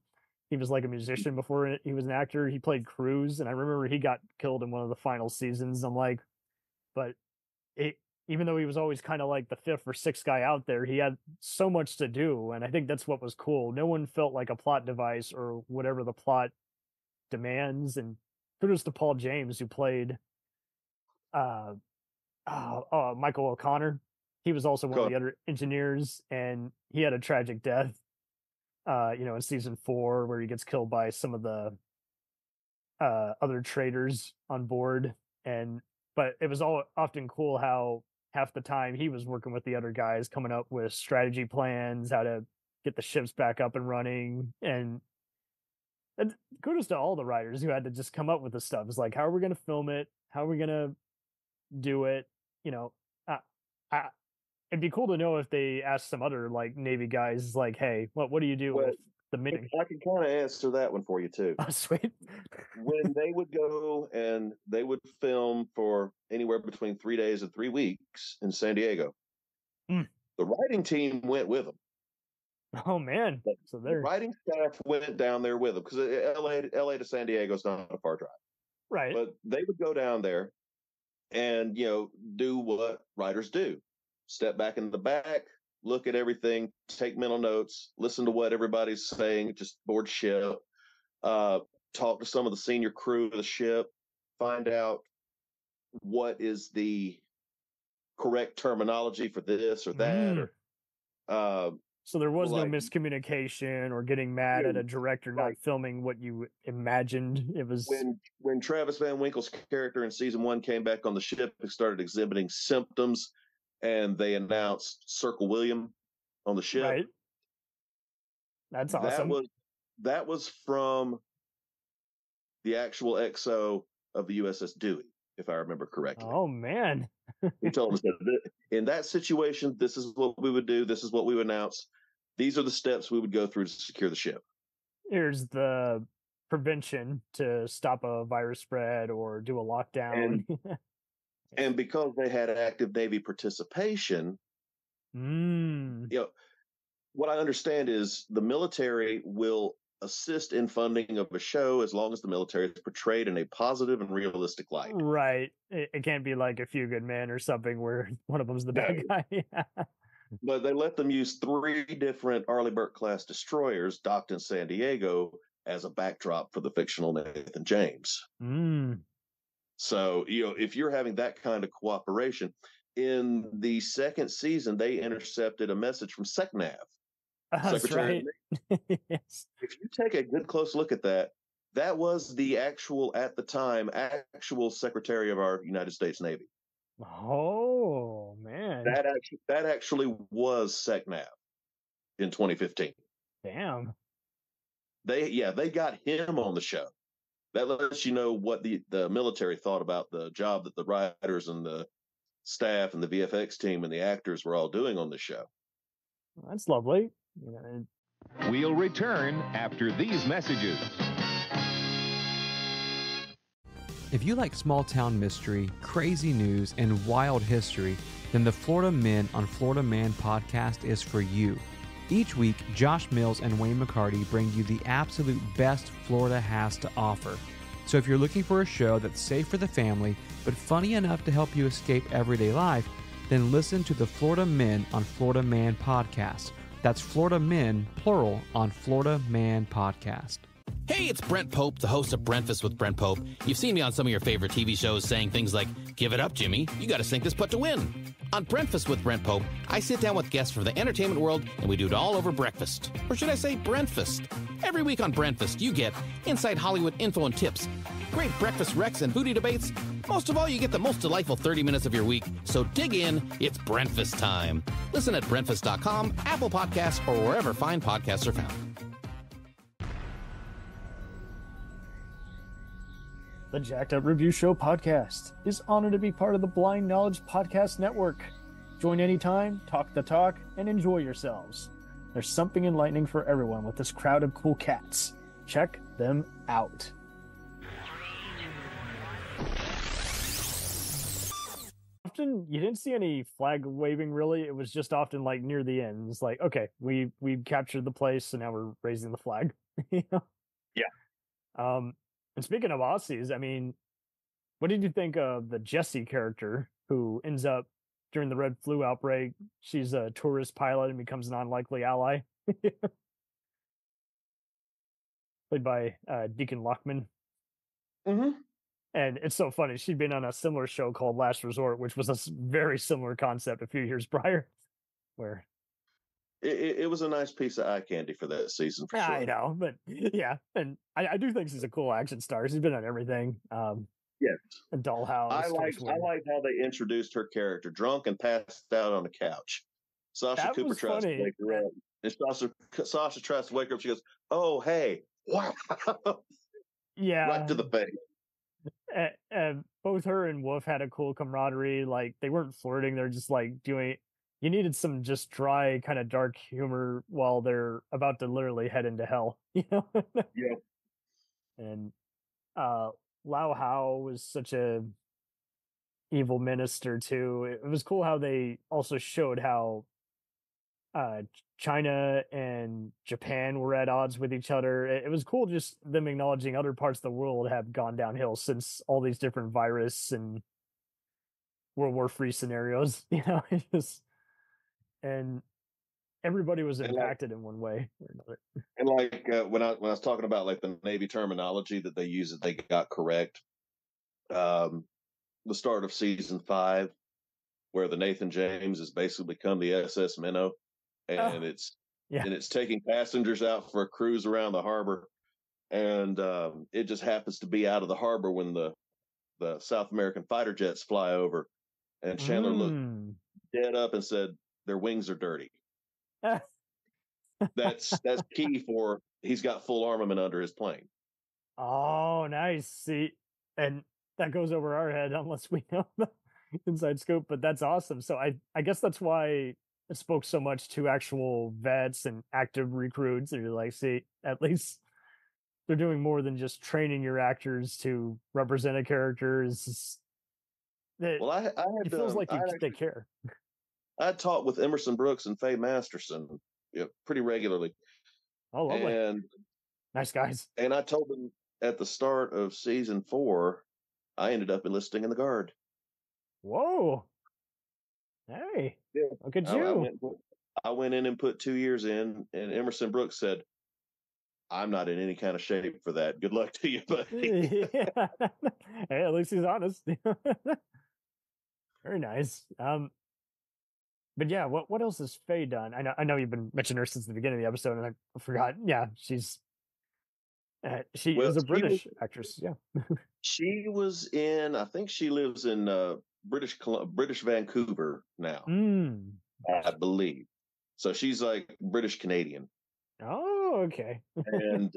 He was like a musician before he was an actor. He played Cruz, and I remember he got killed in one of the final seasons. I'm like, but even though he was always kind of like the fifth or sixth guy out there, he had so much to do, and I think that's what was cool. No one felt like a plot device or whatever the plot demands. And kudos to Paul James, who played Michael O'Connor. He was also one of the other engineers, and he had a tragic death in season 4, where he gets killed by some of the other traders on board. But it was all often cool how half the time he was working with the other guys, coming up with strategy plans, how to get the ships back up and running. And kudos to all the writers who had to just come up with this stuff. It's like, how are we going to film it? How are we going to do it? It'd be cool to know if they asked some other like Navy guys, like, hey, what do you do with the MiG? I can kind of answer that one for you too. Oh, sweet. When they would go and they would film for anywhere between 3 days and 3 weeks in San Diego, the writing team went with them. Oh man! So the writing staff went down there with them, because LA to San Diego is not a far drive, right? But they would go down there and do what writers do: step back in the back, look at everything, take mental notes, listen to what everybody's saying, just board ship, talk to some of the senior crew of the ship, find out what is the correct terminology for this or that. So there was no miscommunication or getting mad at a director not filming what you imagined. It was when Travis Van Winkle's character in season 1 came back on the ship and started exhibiting symptoms, and they announced Circle William on the ship. Right. That's awesome. That was from the actual XO of the USS Dewey, if I remember correctly. Oh man. He told us that in that situation, this is what we would do. This is what we would announce. These are the steps we would go through to secure the ship. Here's the prevention to stop a virus spread or do a lockdown. And because they had active Navy participation, Mm. You know, what I understand is the military will assist in funding of a show as long as the military is portrayed in a positive and realistic light. Right. It can't be like A Few Good Men or something where one of them's the bad guy. But they let them use 3 different Arleigh Burke-class destroyers docked in San Diego as a backdrop for the fictional Nathan James. Mm. So, if you're having that kind of cooperation, in the second season, they intercepted a message from SecNav. That's right. Yes. If you take a good close look at that, that was the actual, at the time, actual Secretary of our United States Navy. Oh, man. That actually was SecNav in 2015. Damn. They got him on the show. That lets you know what the military thought about the job that the writers and the staff and the VFX team and the actors were all doing on the show. That's lovely. We'll return after these messages. If you like small town mystery, crazy news, and wild history, then the Florida Men on Florida Man podcast is for you. Each week, Josh Mills and Wayne McCarty bring you the absolute best Florida has to offer. So if you're looking for a show that's safe for the family, but funny enough to help you escape everyday life, then listen to the Florida Men on Florida Man podcast. That's Florida Men, plural, on Florida Man podcast. Hey, it's Brent Pope, the host of Breakfast with Brent Pope. You've seen me on some of your favorite TV shows saying things like, "Give it up, Jimmy. You got to sink this putt to win." On Breakfast with Brent Pope, I sit down with guests from the entertainment world, and we do it all over breakfast. Or should I say Brentfast? Every week on Brentfast, you get inside Hollywood info and tips, great breakfast recs and foodie debates. Most of all, you get the most delightful 30 minutes of your week. So dig in. It's Brentfast time. Listen at Brentfast.com, Apple Podcasts, or wherever fine podcasts are found. The Jacked Up Review Show podcast is honored to be part of the Blind Knowledge Podcast Network. Join anytime, talk the talk, and enjoy yourselves. There's something enlightening for everyone with this crowd of cool cats. Check them out. Often you didn't see any flag waving really. It was just often like near the end. It's like, okay, we captured the place, so now we're raising the flag. You know? Yeah. And speaking of Aussies, I mean, what did you think of the Jessie character who ends up during the Red Flu outbreak? She's a tourist pilot and becomes an unlikely ally. Played by Deacon Lockman. Mm-hmm. And it's so funny. She'd been on a similar show called Last Resort, which was a very similar concept a few years prior. Where it was a nice piece of eye candy for that season, for sure. I know, but yeah, and I do think she's a cool action star. She's been on everything. Yes, a Dollhouse. I like how they introduced her character, drunk and passed out on the couch. Sasha That Cooper was tries funny. to wake her up, and Sasha tries to wake her up. She goes, "Oh, hey, wow!" Yeah, right to the face. And both her and Wolf had a cool camaraderie. Like they weren't flirting; they're just like doing. You needed some just dry, kind of dark humor while they're about to literally head into hell, you know? Yeah. And Lau Hao was such a evil minister too. It was cool how they also showed how China and Japan were at odds with each other. It was cool just them acknowledging other parts of the world have gone downhill since all these different virus and World War III scenarios, you know? It just and everybody was impacted in one way or another. And like when I was talking about like the Navy terminology that they use that they got correct, the start of season 5, where the Nathan James has basically become the SS Minnow, and it's taking passengers out for a cruise around the harbor, and it just happens to be out of the harbor when the South American fighter jets fly over, and Chandler looked dead up and said, "Their wings are dirty." That's key for he's got full armament under his plane. Oh, nice. See, and that goes over our head unless we know the inside scoop, but that's awesome. So I guess that's why it spoke so much to actual vets and active recruits. You're like, see, at least they're doing more than just training your actors to represent a character. It feels like they care. I talk with Emerson Brooks and Faye Masterson pretty regularly. Oh, lovely. And nice guys. And I told them at the start of season 4, I ended up enlisting in the Guard. Whoa. Hey, yeah. Look at you. I went in and put 2 years in, and Emerson Brooks said, I'm not in any kind of shape for that. Good luck to you, buddy. Hey, at least he's honest. Very nice. But yeah, what else has Faye done? I know you've been mentioning her since the beginning of the episode, and I forgot. Yeah, she's she is a British actress. Yeah, she was in. I think she lives in British Vancouver now. I believe. So she's like British Canadian. Oh, okay. And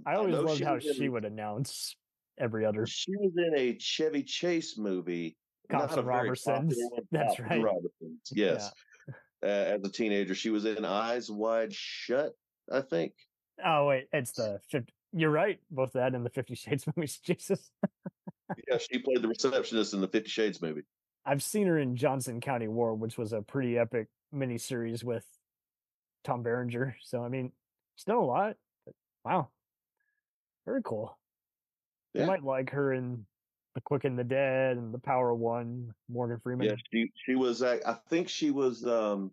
I always loved how she would announce every other. She was in a Chevy Chase movie. Cops and Robertsons. That's right. Robertsons. Yes. Yeah. As a teenager, she was in Eyes Wide Shut, I think. Oh wait, it's you're right. Both that and the 50 Shades movies. Jesus. Yeah, she played the receptionist in the 50 Shades movie. I've seen her in Johnson County War, which was a pretty epic miniseries with Tom Berenger. So I mean, she's done a lot. But, wow, very cool. Yeah. You might like her in The Quick and the Dead and The Power of One. Morgan Freeman. Yeah, she was. I think she was the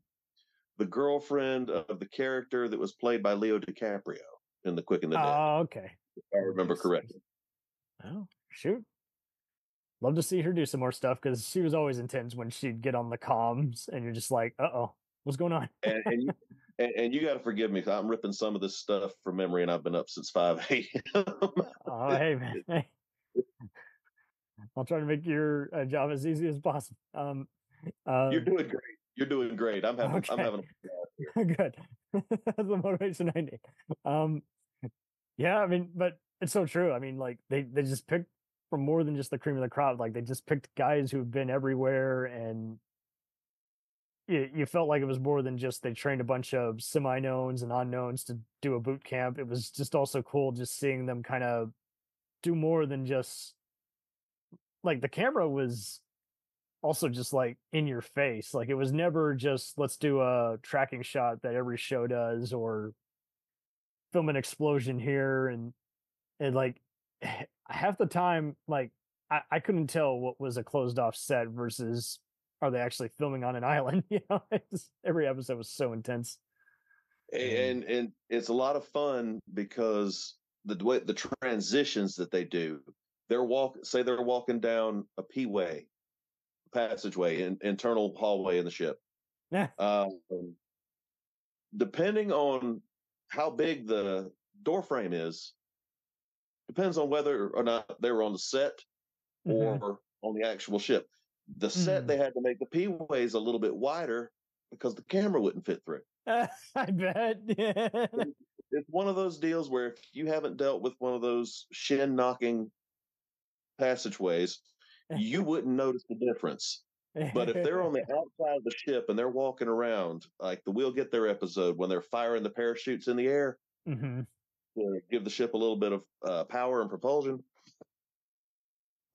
girlfriend of the character that was played by Leo DiCaprio in The Quick and the Dead. Oh, okay. If I remember correctly. Oh, shoot. Love to see her do some more stuff, because she was always intense when she'd get on the comms and you're just like, uh-oh, what's going on? and you got to forgive me, because I'm ripping some of this stuff from memory, and I've been up since 5 a.m. Oh, hey, man. Hey. I'll try to make your job as easy as possible. You're doing great. You're doing great. I'm having a blast here. Good. That's the motivation I need. Yeah, I mean, but it's so true. I mean, like they just picked from more than just the cream of the crop. Like they just picked guys who've been everywhere, and you felt like it was more than just they trained a bunch of semi-knowns and unknowns to do a boot camp. It was just also cool just seeing them kind of do more than just, like, the camera was also just like in your face. Like it was never just, let's do a tracking shot that every show does, or film an explosion here. And like half the time, like I couldn't tell what was a closed off set versus are they actually filming on an island. You know, every episode was so intense. And it's a lot of fun because the transitions that they do, they're walking down a P-way passageway, internal hallway in the ship. Yeah. Depending on how big the door frame is, depends on whether or not they were on the set or on the actual ship. The set, they had to make the P-ways a little bit wider because the camera wouldn't fit through. I bet. Yeah. It's one of those deals where if you haven't dealt with one of those shin-knocking passageways, you wouldn't notice the difference. But if they're on the outside of the ship and they're walking around, like the We'll Get There episode, when they're firing the parachutes in the air to give the ship a little bit of power and propulsion,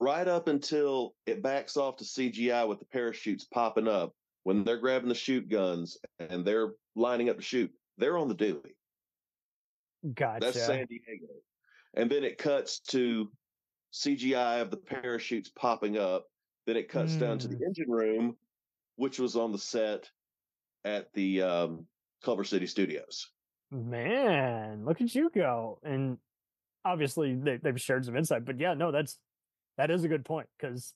right up until it backs off to CGI with the parachutes popping up, when they're grabbing the shoot guns and they're lining up to shoot, they're on the Dewey. Gotcha. That's San Diego. And then it cuts to CGI of the parachutes popping up. Then it cuts down to the engine room, which was on the set at the Culver City Studios. Man, look at you go. And obviously they've shared some insight, but yeah, no, that is a good point, because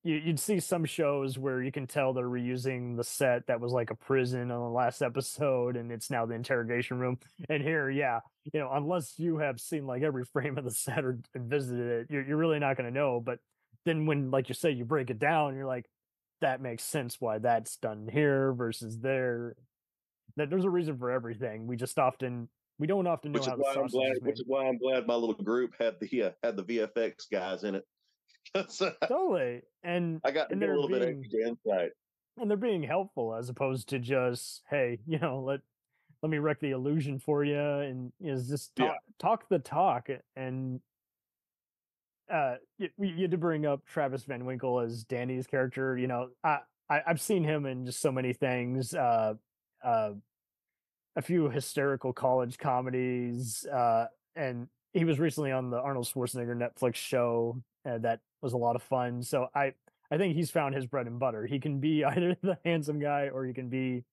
you'd see some shows where you can tell they're reusing the set that was like a prison on the last episode, and it's now the interrogation room. And here, yeah, you know, unless you have seen like every frame of the set or visited it, you're really not going to know. But then when, like you say, you break it down, you're like, that makes sense why that's done here versus there. That there's a reason for everything. We don't often know how the sausage is made. Which is why I'm glad my little group had the VFX guys in it. Totally. And I got to get a little bit extra insight. And they're being helpful as opposed to just, hey, you know, let me wreck the illusion for you, and just talk the talk. And you had to bring up Travis Van Winkle as Danny's character. You know, I've seen him in just so many things. A few hysterical college comedies, and he was recently on the Arnold Schwarzenegger Netflix show that was a lot of fun. So I think he's found his bread and butter. He can be either the handsome guy or he can be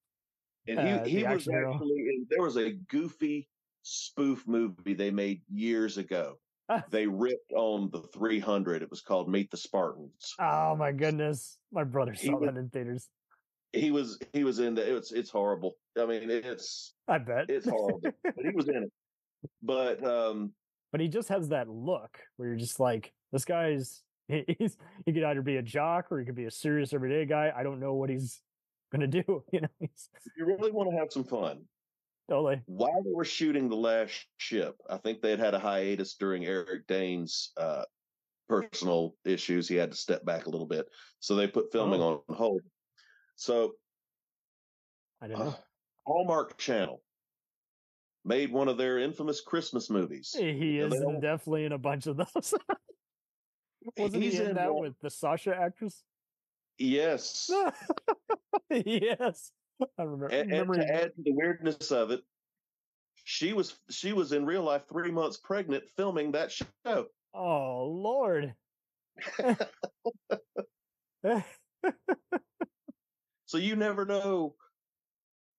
and he the was action hero. actually there was a goofy spoof movie they made years ago. They ripped on the 300. It was called Meet the Spartans. Oh my goodness, my brother saw that in theaters. He was in it's horrible. I mean, I bet it's horrible, but he was in it. But he just has that look where you're just like, this guy's he could either be a jock or he could be a serious everyday guy. I don't know what he's gonna do. You know, if you really want to have some fun. Totally. While they were shooting The Last Ship, I think they had a hiatus during Eric Dane's personal issues. He had to step back a little bit, so they put filming on hold. So, I don't know. Hallmark Channel made one of their infamous Christmas movies. He is definitely in a bunch of those. Wasn't he in that with the Sasha actress? Yes. Yes. I remember. And to add to the weirdness of it, she was in real life 3 months pregnant filming that show. Oh Lord. So you never know.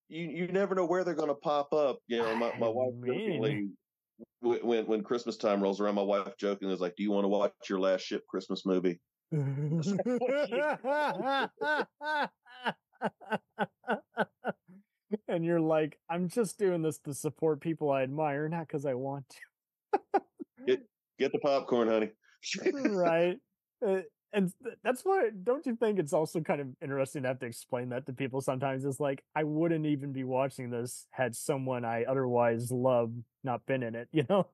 You never know where they're going to pop up. You know, my wife jokingly, when Christmas time rolls around, my wife jokingly is like, "Do you want to watch your Last Ship Christmas movie?" And you're like, I'm just doing this to support people I admire, not because I want to. Get the popcorn, honey. Right. And that's why, don't you think it's also kind of interesting to have to explain that to people sometimes? It's like, I wouldn't even be watching this had someone I otherwise love not been in it, you know?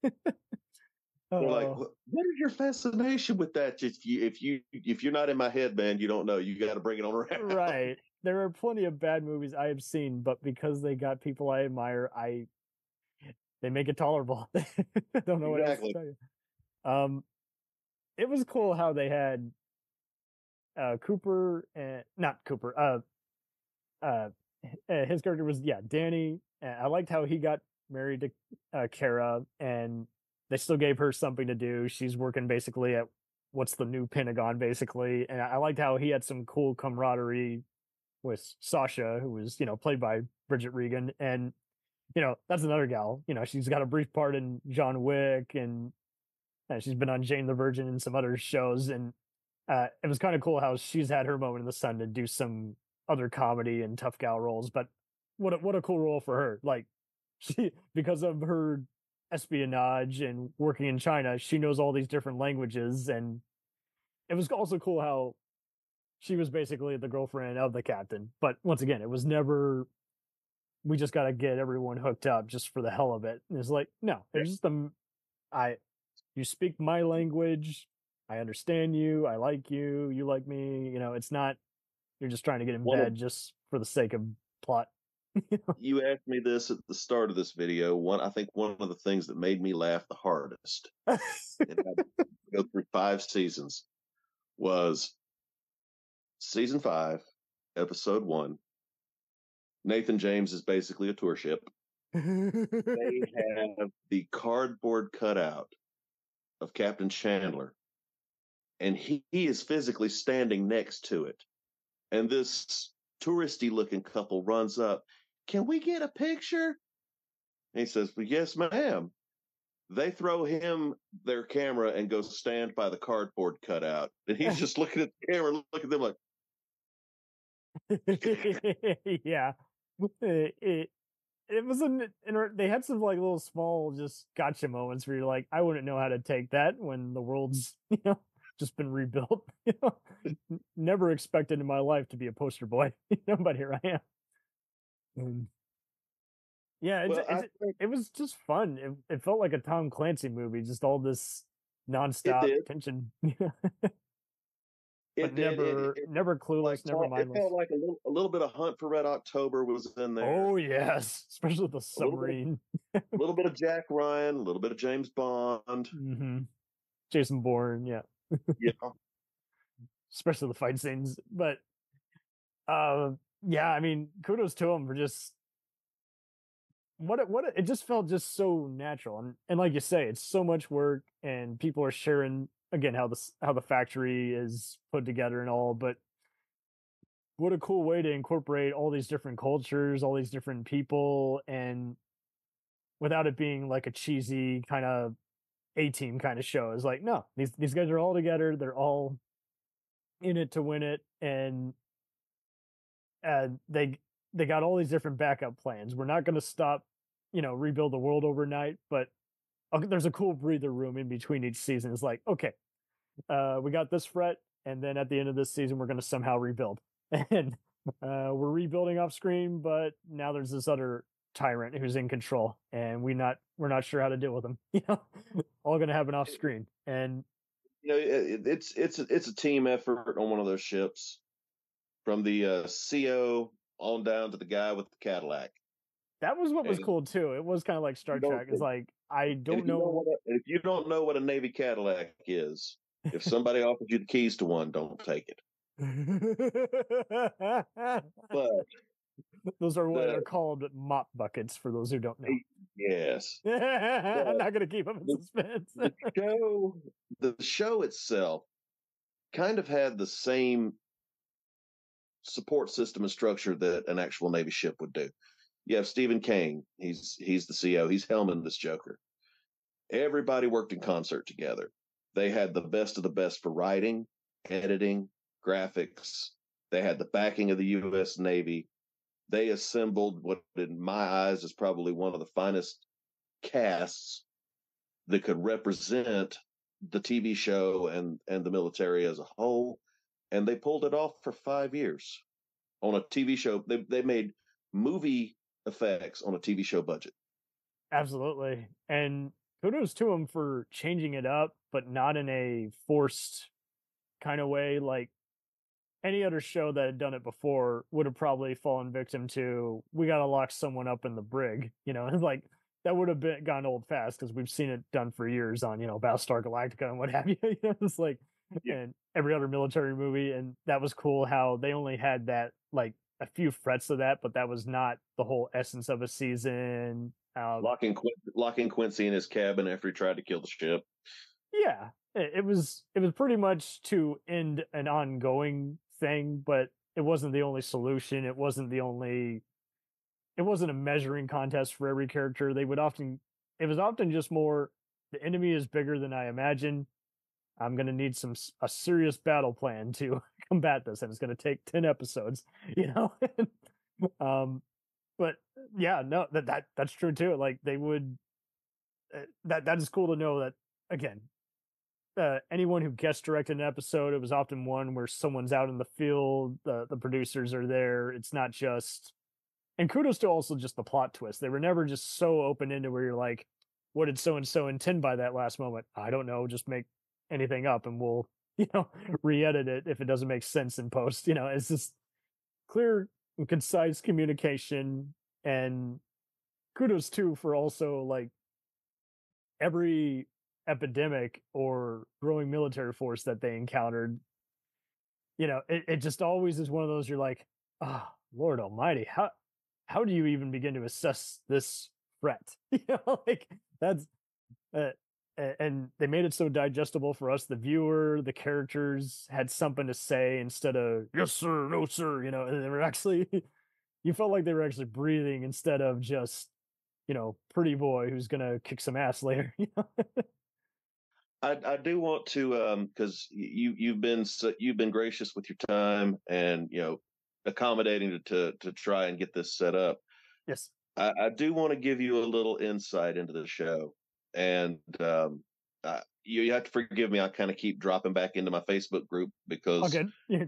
They're like, what is your fascination with that? If you're not in my head, man, you don't know. You got to bring it on around. Right. There are plenty of bad movies I have seen, but because they got people I admire, they make it tolerable. I don't know what else to tell you. It was cool how they had Cooper and not Cooper. His character was Danny. I liked how he got married to Kara, and they still gave her something to do. She's working basically at what's the new Pentagon, basically. And I liked how he had some cool camaraderie with Sasha, who was, played by Bridget Regan. And, that's another gal. She's got a brief part in John Wick, and she's been on Jane the Virgin and some other shows. And it was kind of cool how she's had her moment in the sun to do some other comedy and tough gal roles. But what a cool role for her. Like, she, because of her espionage and working in China, she knows all these different languages. And it was also cool how she was basically the girlfriend of the captain. But once again, it was never, we just got to get everyone hooked up just for the hell of it. And it's like, no, it's just you speak my language, I understand you, I like you, you like me. It's not, you're just trying to get in bed just for the sake of plot. You asked me this at the start of this video. I think one of the things that made me laugh the hardest, and I go through 5 seasons, was season 5, episode 1. Nathan James is basically a tour ship. They have the cardboard cutout of Captain Chandler, and he is physically standing next to it. And this touristy looking couple runs up. Can we get a picture? And he says, well, yes, ma'am. They throw him their camera and go stand by the cardboard cutout. And he's just looking at the camera, looking at them like, yeah. It was they had some like little small just gotcha moments where you're like, I wouldn't know how to take that when the world's, just been rebuilt. Never expected in my life to be a poster boy, but here I am. Yeah, it was just fun. It felt like a Tom Clancy movie, just all this nonstop tension. But never clueless, never mindless. It felt like a little bit of Hunt for Red October was in there. Oh yes, especially the submarine. A little bit of Jack Ryan, a little bit of James Bond. Mm-hmm. Jason Bourne, yeah. Yeah. Especially the fight scenes. But Yeah, I mean, kudos to him for just it just felt just so natural, and like you say, it's so much work, and people are sharing again how the factory is put together and all, but what a cool way to incorporate all these different cultures, all these different people, and without it being like a cheesy kind of A-team kind of show. It's like, no, these guys are all together, they're all in it to win it, and they got all these different backup plans. We're not going to stop, rebuild the world overnight, but there's a cool breather room in between each season. It's like, okay, we got this threat, and then at the end of this season, we're going to somehow rebuild, and we're rebuilding off screen, but now there's this other tyrant who's in control, and we're not sure how to deal with him. All going to happen off screen, and it's a team effort on one of those ships, from the CO on down to the guy with the Cadillac. That was what was cool too. It was kind of like Star Trek. It's like, I don't know. If you don't know what a Navy Cadillac is, if somebody offers you the keys to one, don't take it. But those are what are called mop buckets for those who don't know. Yes. I'm not going to keep them in suspense. The show itself kind of had the same support system and structure that an actual Navy ship would do. You have Stephen Kane. He's the CO. He's helming this Joker. Everybody worked in concert together. They had the best of the best for writing, editing, graphics. They had the backing of the U.S. Navy. They assembled what, in my eyes, is probably one of the finest casts that could represent the TV show and the military as a whole. And they pulled it off for 5 years on a TV show. They made movie effects on a TV show budget. Absolutely. And kudos to them for changing it up, but not in a forced kind of way. Like any other show that had done it before would have probably fallen victim to, we got to lock someone up in the brig, like that would have gone old fast, because we've seen it done for years on, Battlestar Galactica and what have you. It's like, and every other military movie. And that was cool how they only had that, like a few frets of that, but that was not the whole essence of a season. Locking Quincy in his cabin after he tried to kill the ship. Yeah, it was pretty much to end an ongoing thing, but it wasn't the only solution. It wasn't a measuring contest for every character. It was often just more, the enemy is bigger than I imagine. I'm going to need a serious battle plan to combat this, and it's going to take 10 episodes, but yeah, no, that's true too. Like they would, that is cool to know that, again, anyone who guest directed an episode, it was often one where someone's out in the field, the producers are there. It's not just, and kudos to also just the plot twist. They were never just so open-ended where you're like, what did so-and-so intend by that last moment? I don't know, just make anything up and we'll, re-edit it if it doesn't make sense in post. It's just clear and concise communication. And kudos too for also, like, every epidemic or growing military force that they encountered, it just always is one of those, you're like, oh, Lord Almighty, how do you even begin to assess this threat? Like that's and they made it so digestible for us, the viewer. The characters had something to say instead of yes sir, no sir. They were actually, you felt like they were actually breathing instead of just, pretty boy who's gonna kick some ass later. I do want to, because you've been gracious with your time and accommodating to try and get this set up. Yes, I do want to give you a little insight into the show, and you have to forgive me. I kind of keep dropping back into my Facebook group because okay, I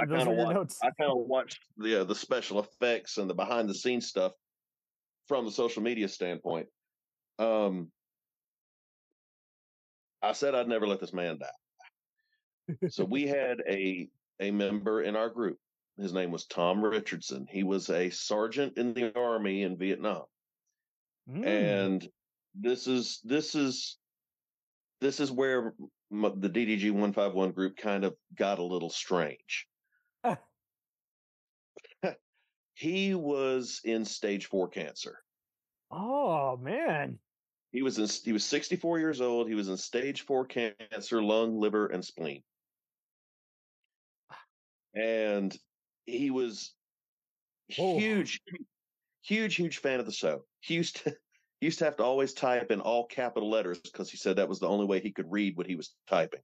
kind of watched the special effects and the behind the scenes stuff from the social media standpoint. I said I'd never let this man die. So we had a member in our group. His name was Tom Richardson. He was a sergeant in the Army in Vietnam. And this is where the DDG 151 group kind of got a little strange. He was in stage 4 cancer. Oh man. He was 64 years old. He was in stage 4 cancer, lung, liver, and spleen. And he was huge fan of the show. He used to have to always type in all capital letters because he said that was the only way he could read what he was typing.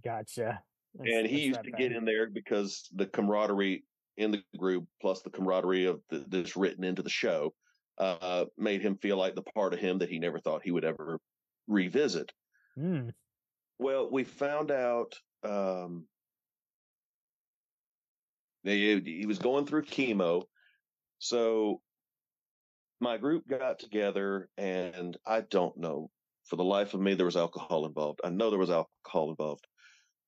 Gotcha. And he used to get in there because the camaraderie in the group, plus the camaraderie of this written into the show, made him feel like the part of him that he never thought he would ever revisit. Well, we found out he was going through chemo. So my group got together, and I don't know, for the life of me, there was alcohol involved. I know there was alcohol involved.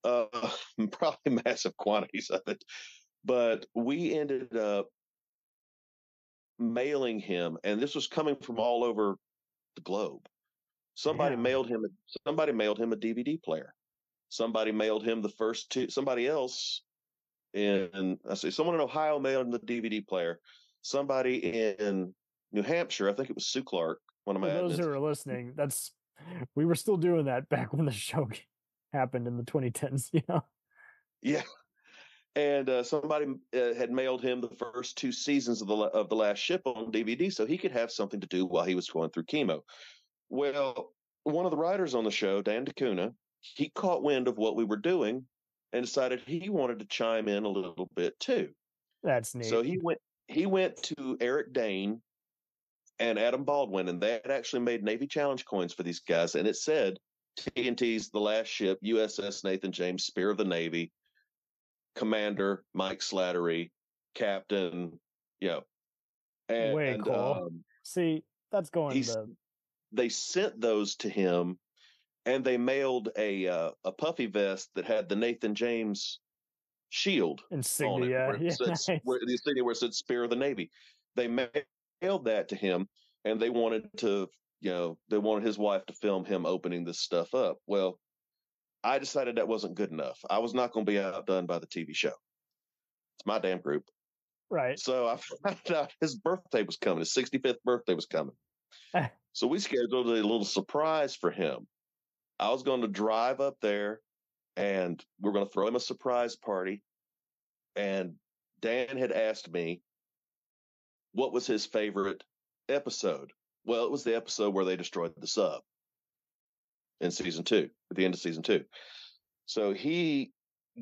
Probably massive quantities of it. But we ended up mailing him, and this was coming from all over the globe. Somebody mailed him a DVD player. Somebody mailed him the first two. Somebody else someone in Ohio mailed him the DVD player. Somebody in New Hampshire, I think it was Sue Clark, one of my those admins. who are listening, we were still doing that back when the show happened in the 2010s, Yeah. And somebody had mailed him the first 2 seasons of the Last Ship on DVD, so he could have something to do while he was going through chemo. Well, one of the writers on the show, Dan DeCuna, he caught wind of what we were doing and decided he wanted to chime in a little bit too. That's neat. So he went to Eric Dane and Adam Baldwin, and they had actually made Navy Challenge coins for these guys, and it said TNT's The Last Ship, USS Nathan James, Spear of the Navy, Commander Mike Slattery, Captain, and way cool. See, that's going they sent those to him, and they mailed a puffy vest that had the Nathan James shield insignia, on it, where the insignia where it said Spear of the Navy. They mailed that to him, and they wanted his wife to film him opening this stuff up. Well, I decided that wasn't good enough. I was not going to be outdone by the TV show. It's my damn group. Right. So I found out his birthday was coming. His 65th birthday was coming. So we scheduled a little surprise for him. I was going to drive up there, and we're going to throw him a surprise party. And Dan had asked me what was his favorite episode. Well, it was the episode where they destroyed the sub in season 2, at the end of season 2. So he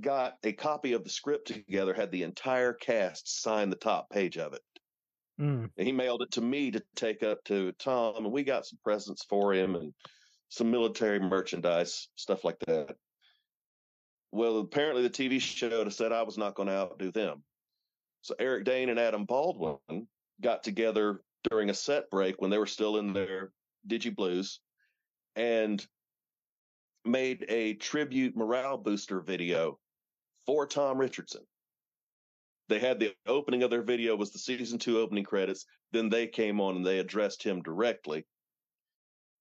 got a copy of the script together, had the entire cast sign the top page of it. And he mailed it to me to take up to Tom, and we got some presents for him and some military merchandise, stuff like that. Well, apparently the TV show said I was not going to outdo them. So Eric Dane and Adam Baldwin got together during a set break when they were still in their Digi Blues and made a tribute morale booster video for Tom Richardson. They had the opening of their video was the season 2 opening credits. Then they came on and they addressed him directly.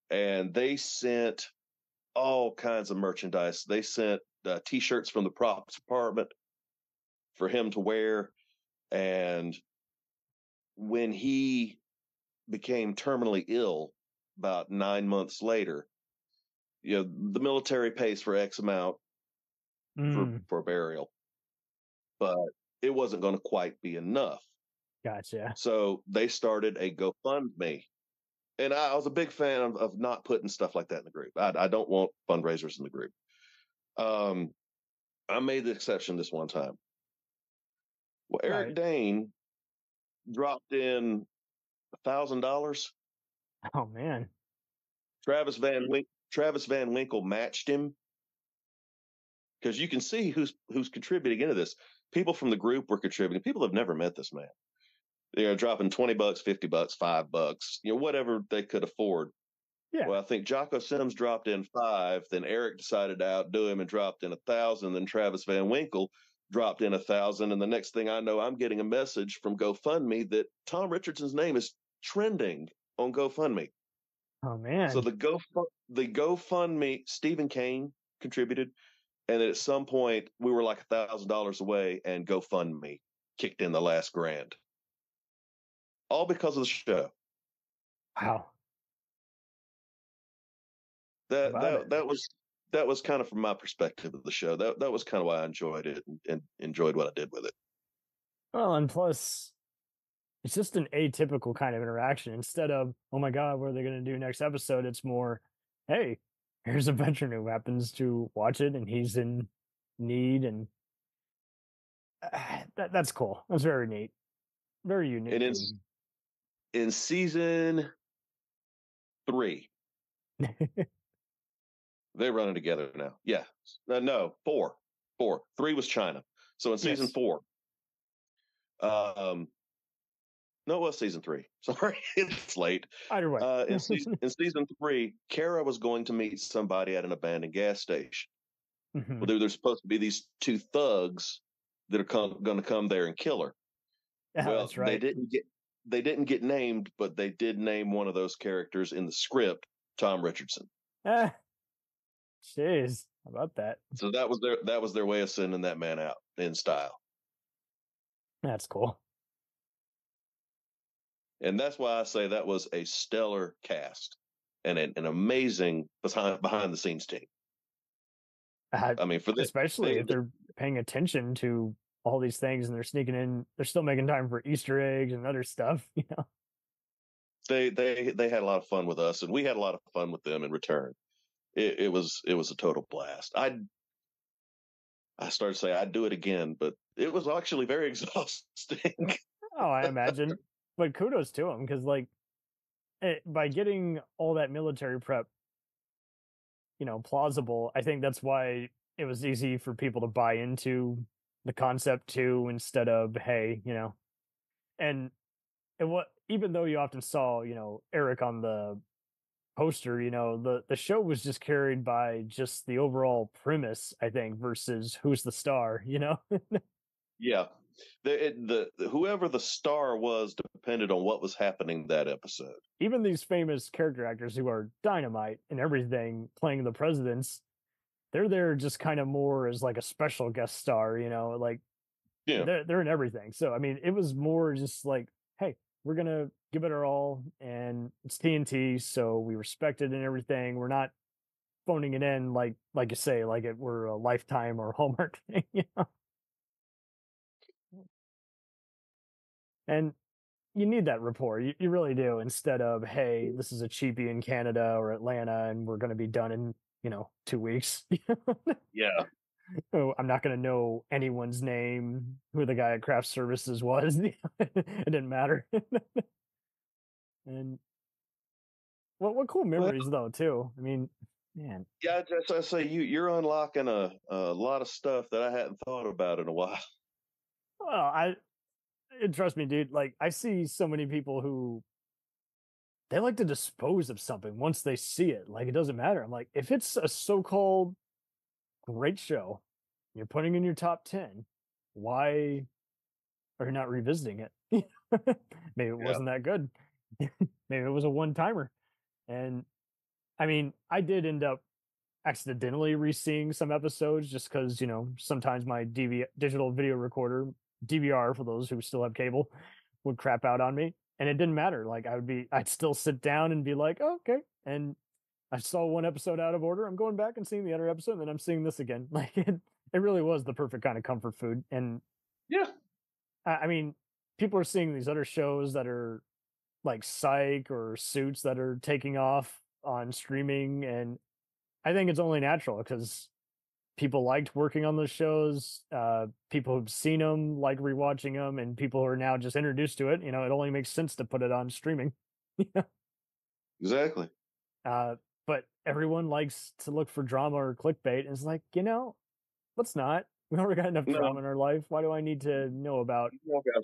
And they sent all kinds of merchandise. They sent T-shirts from the props department for him to wear. And when he became terminally ill about 9 months later, the military pays for X amount for burial, but it wasn't going to quite be enough. Gotcha. So they started a GoFundMe. And I was a big fan of not putting stuff like that in the group. I don't want fundraisers in the group. I made the exception this one time. Well, Eric Dane dropped in $1,000. Oh man. Travis Van Winkle matched him, because you can see who's contributing into this. People from the group were contributing. People have never met this man. They're dropping $20, $50, $5, whatever they could afford. Yeah. Well, I think Jocko Sims dropped in $5. Then Eric decided to outdo him and dropped in $1,000. Then Travis Van Winkle dropped in $1,000. And the next thing I know, I'm getting a message from GoFundMe that Tom Richardson's name is trending on GoFundMe. Oh man. So the GoFundMe, Stephen Kane contributed. And then at some point we were like $1,000 away, and GoFundMe kicked in the last grand. all because of the show. Wow. That was kind of from my perspective of the show. That was kind of why I enjoyed it and enjoyed what I did with it. Well, and plus, it's just an atypical kind of interaction. Instead of, oh my God, what are they going to do next episode? It's more, hey, here's a veteran who happens to watch it and he's in need. And that's cool. That's very neat. Very unique. And in season 3, they run it together now. Yeah. No, 4. 3 was China. So in season 4, no, it was season 3. Sorry, it's late. Either way. In season 3, Kara was going to meet somebody at an abandoned gas station. Mm-hmm. Well, there's supposed to be these 2 thugs that are going to come there and kill her. Yeah, well, that's right. They didn't get named, but they did name one of those characters in the script, Tom Richardson. Jeez, how about that? So that was their way of sending that man out in style. That's cool. And that's why I say that was a stellar cast and an amazing behind the scenes team. I mean, for this, especially if they're paying attention to all these things and they're sneaking in, they're still making time for Easter eggs and other stuff. You know, they had a lot of fun with us, and we had a lot of fun with them in return. It was a total blast. I started to say I'd do it again, but it was actually very exhausting. Oh, I imagine. But kudos to him, because by getting all that military prep, plausible, I think that's why it was easy for people to buy into the concept too, instead of, hey, and what, even though you often saw, Eric on the poster, the show was just carried by just the overall premise, I think, versus who's the star, Yeah. Whoever the star was depended on what was happening that episode. Even these famous character actors who are dynamite and everything, playing the presidents, they're there just kind of more as like a special guest star, they're in everything. So I mean, it was more just like, hey, we're gonna give it our all, and it's TNT, so we respect it and everything. We're not phoning it in like you say, like it were a Lifetime or Hallmark thing, And you need that rapport. You really do, instead of, hey, this is a cheapie in Canada or Atlanta and we're going to be done in, 2 weeks. Yeah. Oh, I'm not going to know anyone's name, who the guy at Craft Services was. It didn't matter. And what cool memories, though, too. I mean, man. Yeah, I say you're unlocking a lot of stuff that I hadn't thought about in a while. Well, trust me, dude, like, I see so many people who they like to dispose of something once they see it. Like, it doesn't matter. I'm like, if it's a so-called great show, you're putting in your top 10, why are you not revisiting it? Maybe it wasn't that good. Maybe it was a one-timer. And I mean, I did end up accidentally re-seeing some episodes just because, sometimes my digital video recorder, DVR for those who still have cable, would crap out on me, and it didn't matter. Like, I'd still sit down and be like, oh, okay. And I saw one episode out of order, I'm going back and seeing the other episode, and then I'm seeing this again. Like, it really was the perfect kind of comfort food. And yeah, I mean, people are seeing these other shows that are like Psych or Suits that are taking off on streaming, and I think it's only natural because people liked working on those shows. People who've seen them like rewatching them, and people who are now just introduced to it. It only makes sense to put it on streaming. Exactly. But everyone likes to look for drama or clickbait, and it's like, let's not. We already got enough drama in our life. Why do I need to know about?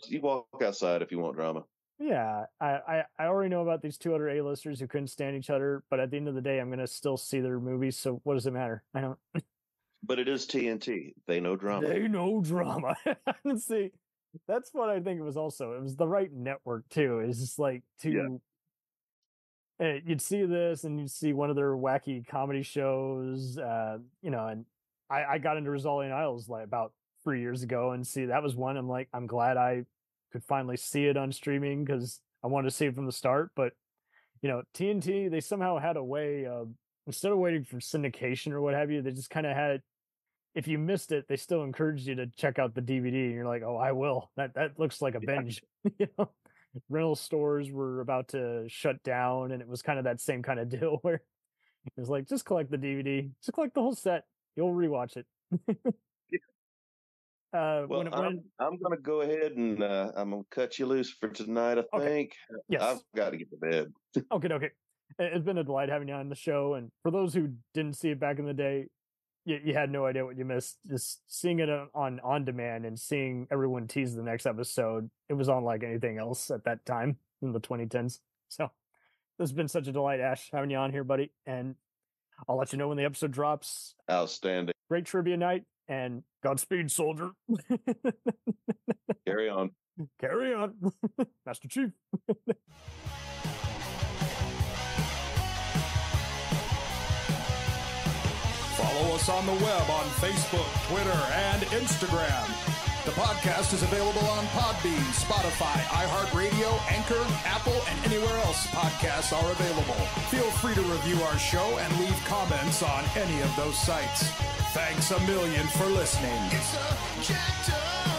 You walk outside if you want drama. Yeah, I already know about these 2 other A-listers who couldn't stand each other, but at the end of the day, I'm gonna still see their movies. So what does it matter? I don't. But it is TNT. They know drama. They know drama. See, that's what I think it was also. It was the right network, too. It's just like you'd see this and you'd see one of their wacky comedy shows, and I got into Rizzoli Isles like about 3 years ago, and see, that was one. I'm like, I'm glad I could finally see it on streaming, because I wanted to see it from the start, but TNT, they somehow had a way of, instead of waiting for syndication or what have you, they just kind of had, if you missed it, they still encouraged you to check out the DVD, and you're like, oh, I will. That looks like a binge. Rental stores were about to shut down, and it was kind of that same kind of deal where it was like, just collect the DVD, just collect the whole set, you'll rewatch it. I'm going to go ahead and I'm going to cut you loose for tonight, I think. Yes. I've got to get to bed. Okay. It's been a delight having you on the show. And for those who didn't see it back in the day, you had no idea what you missed. Just seeing it on demand and seeing everyone tease the next episode, it was unlike anything else at that time in the 2010s. So this has been such a delight, Ash, having you on here, buddy. And I'll let you know when the episode drops. Outstanding. Great trivia night. And Godspeed, soldier. Carry on. Carry on. Master Chief. Follow us on the web on Facebook, Twitter, and Instagram. The podcast is available on Podbean, Spotify, iHeartRadio, Anchor, Apple, and anywhere else podcasts are available. Feel free to review our show and leave comments on any of those sites. Thanks a million for listening. It's a jacked up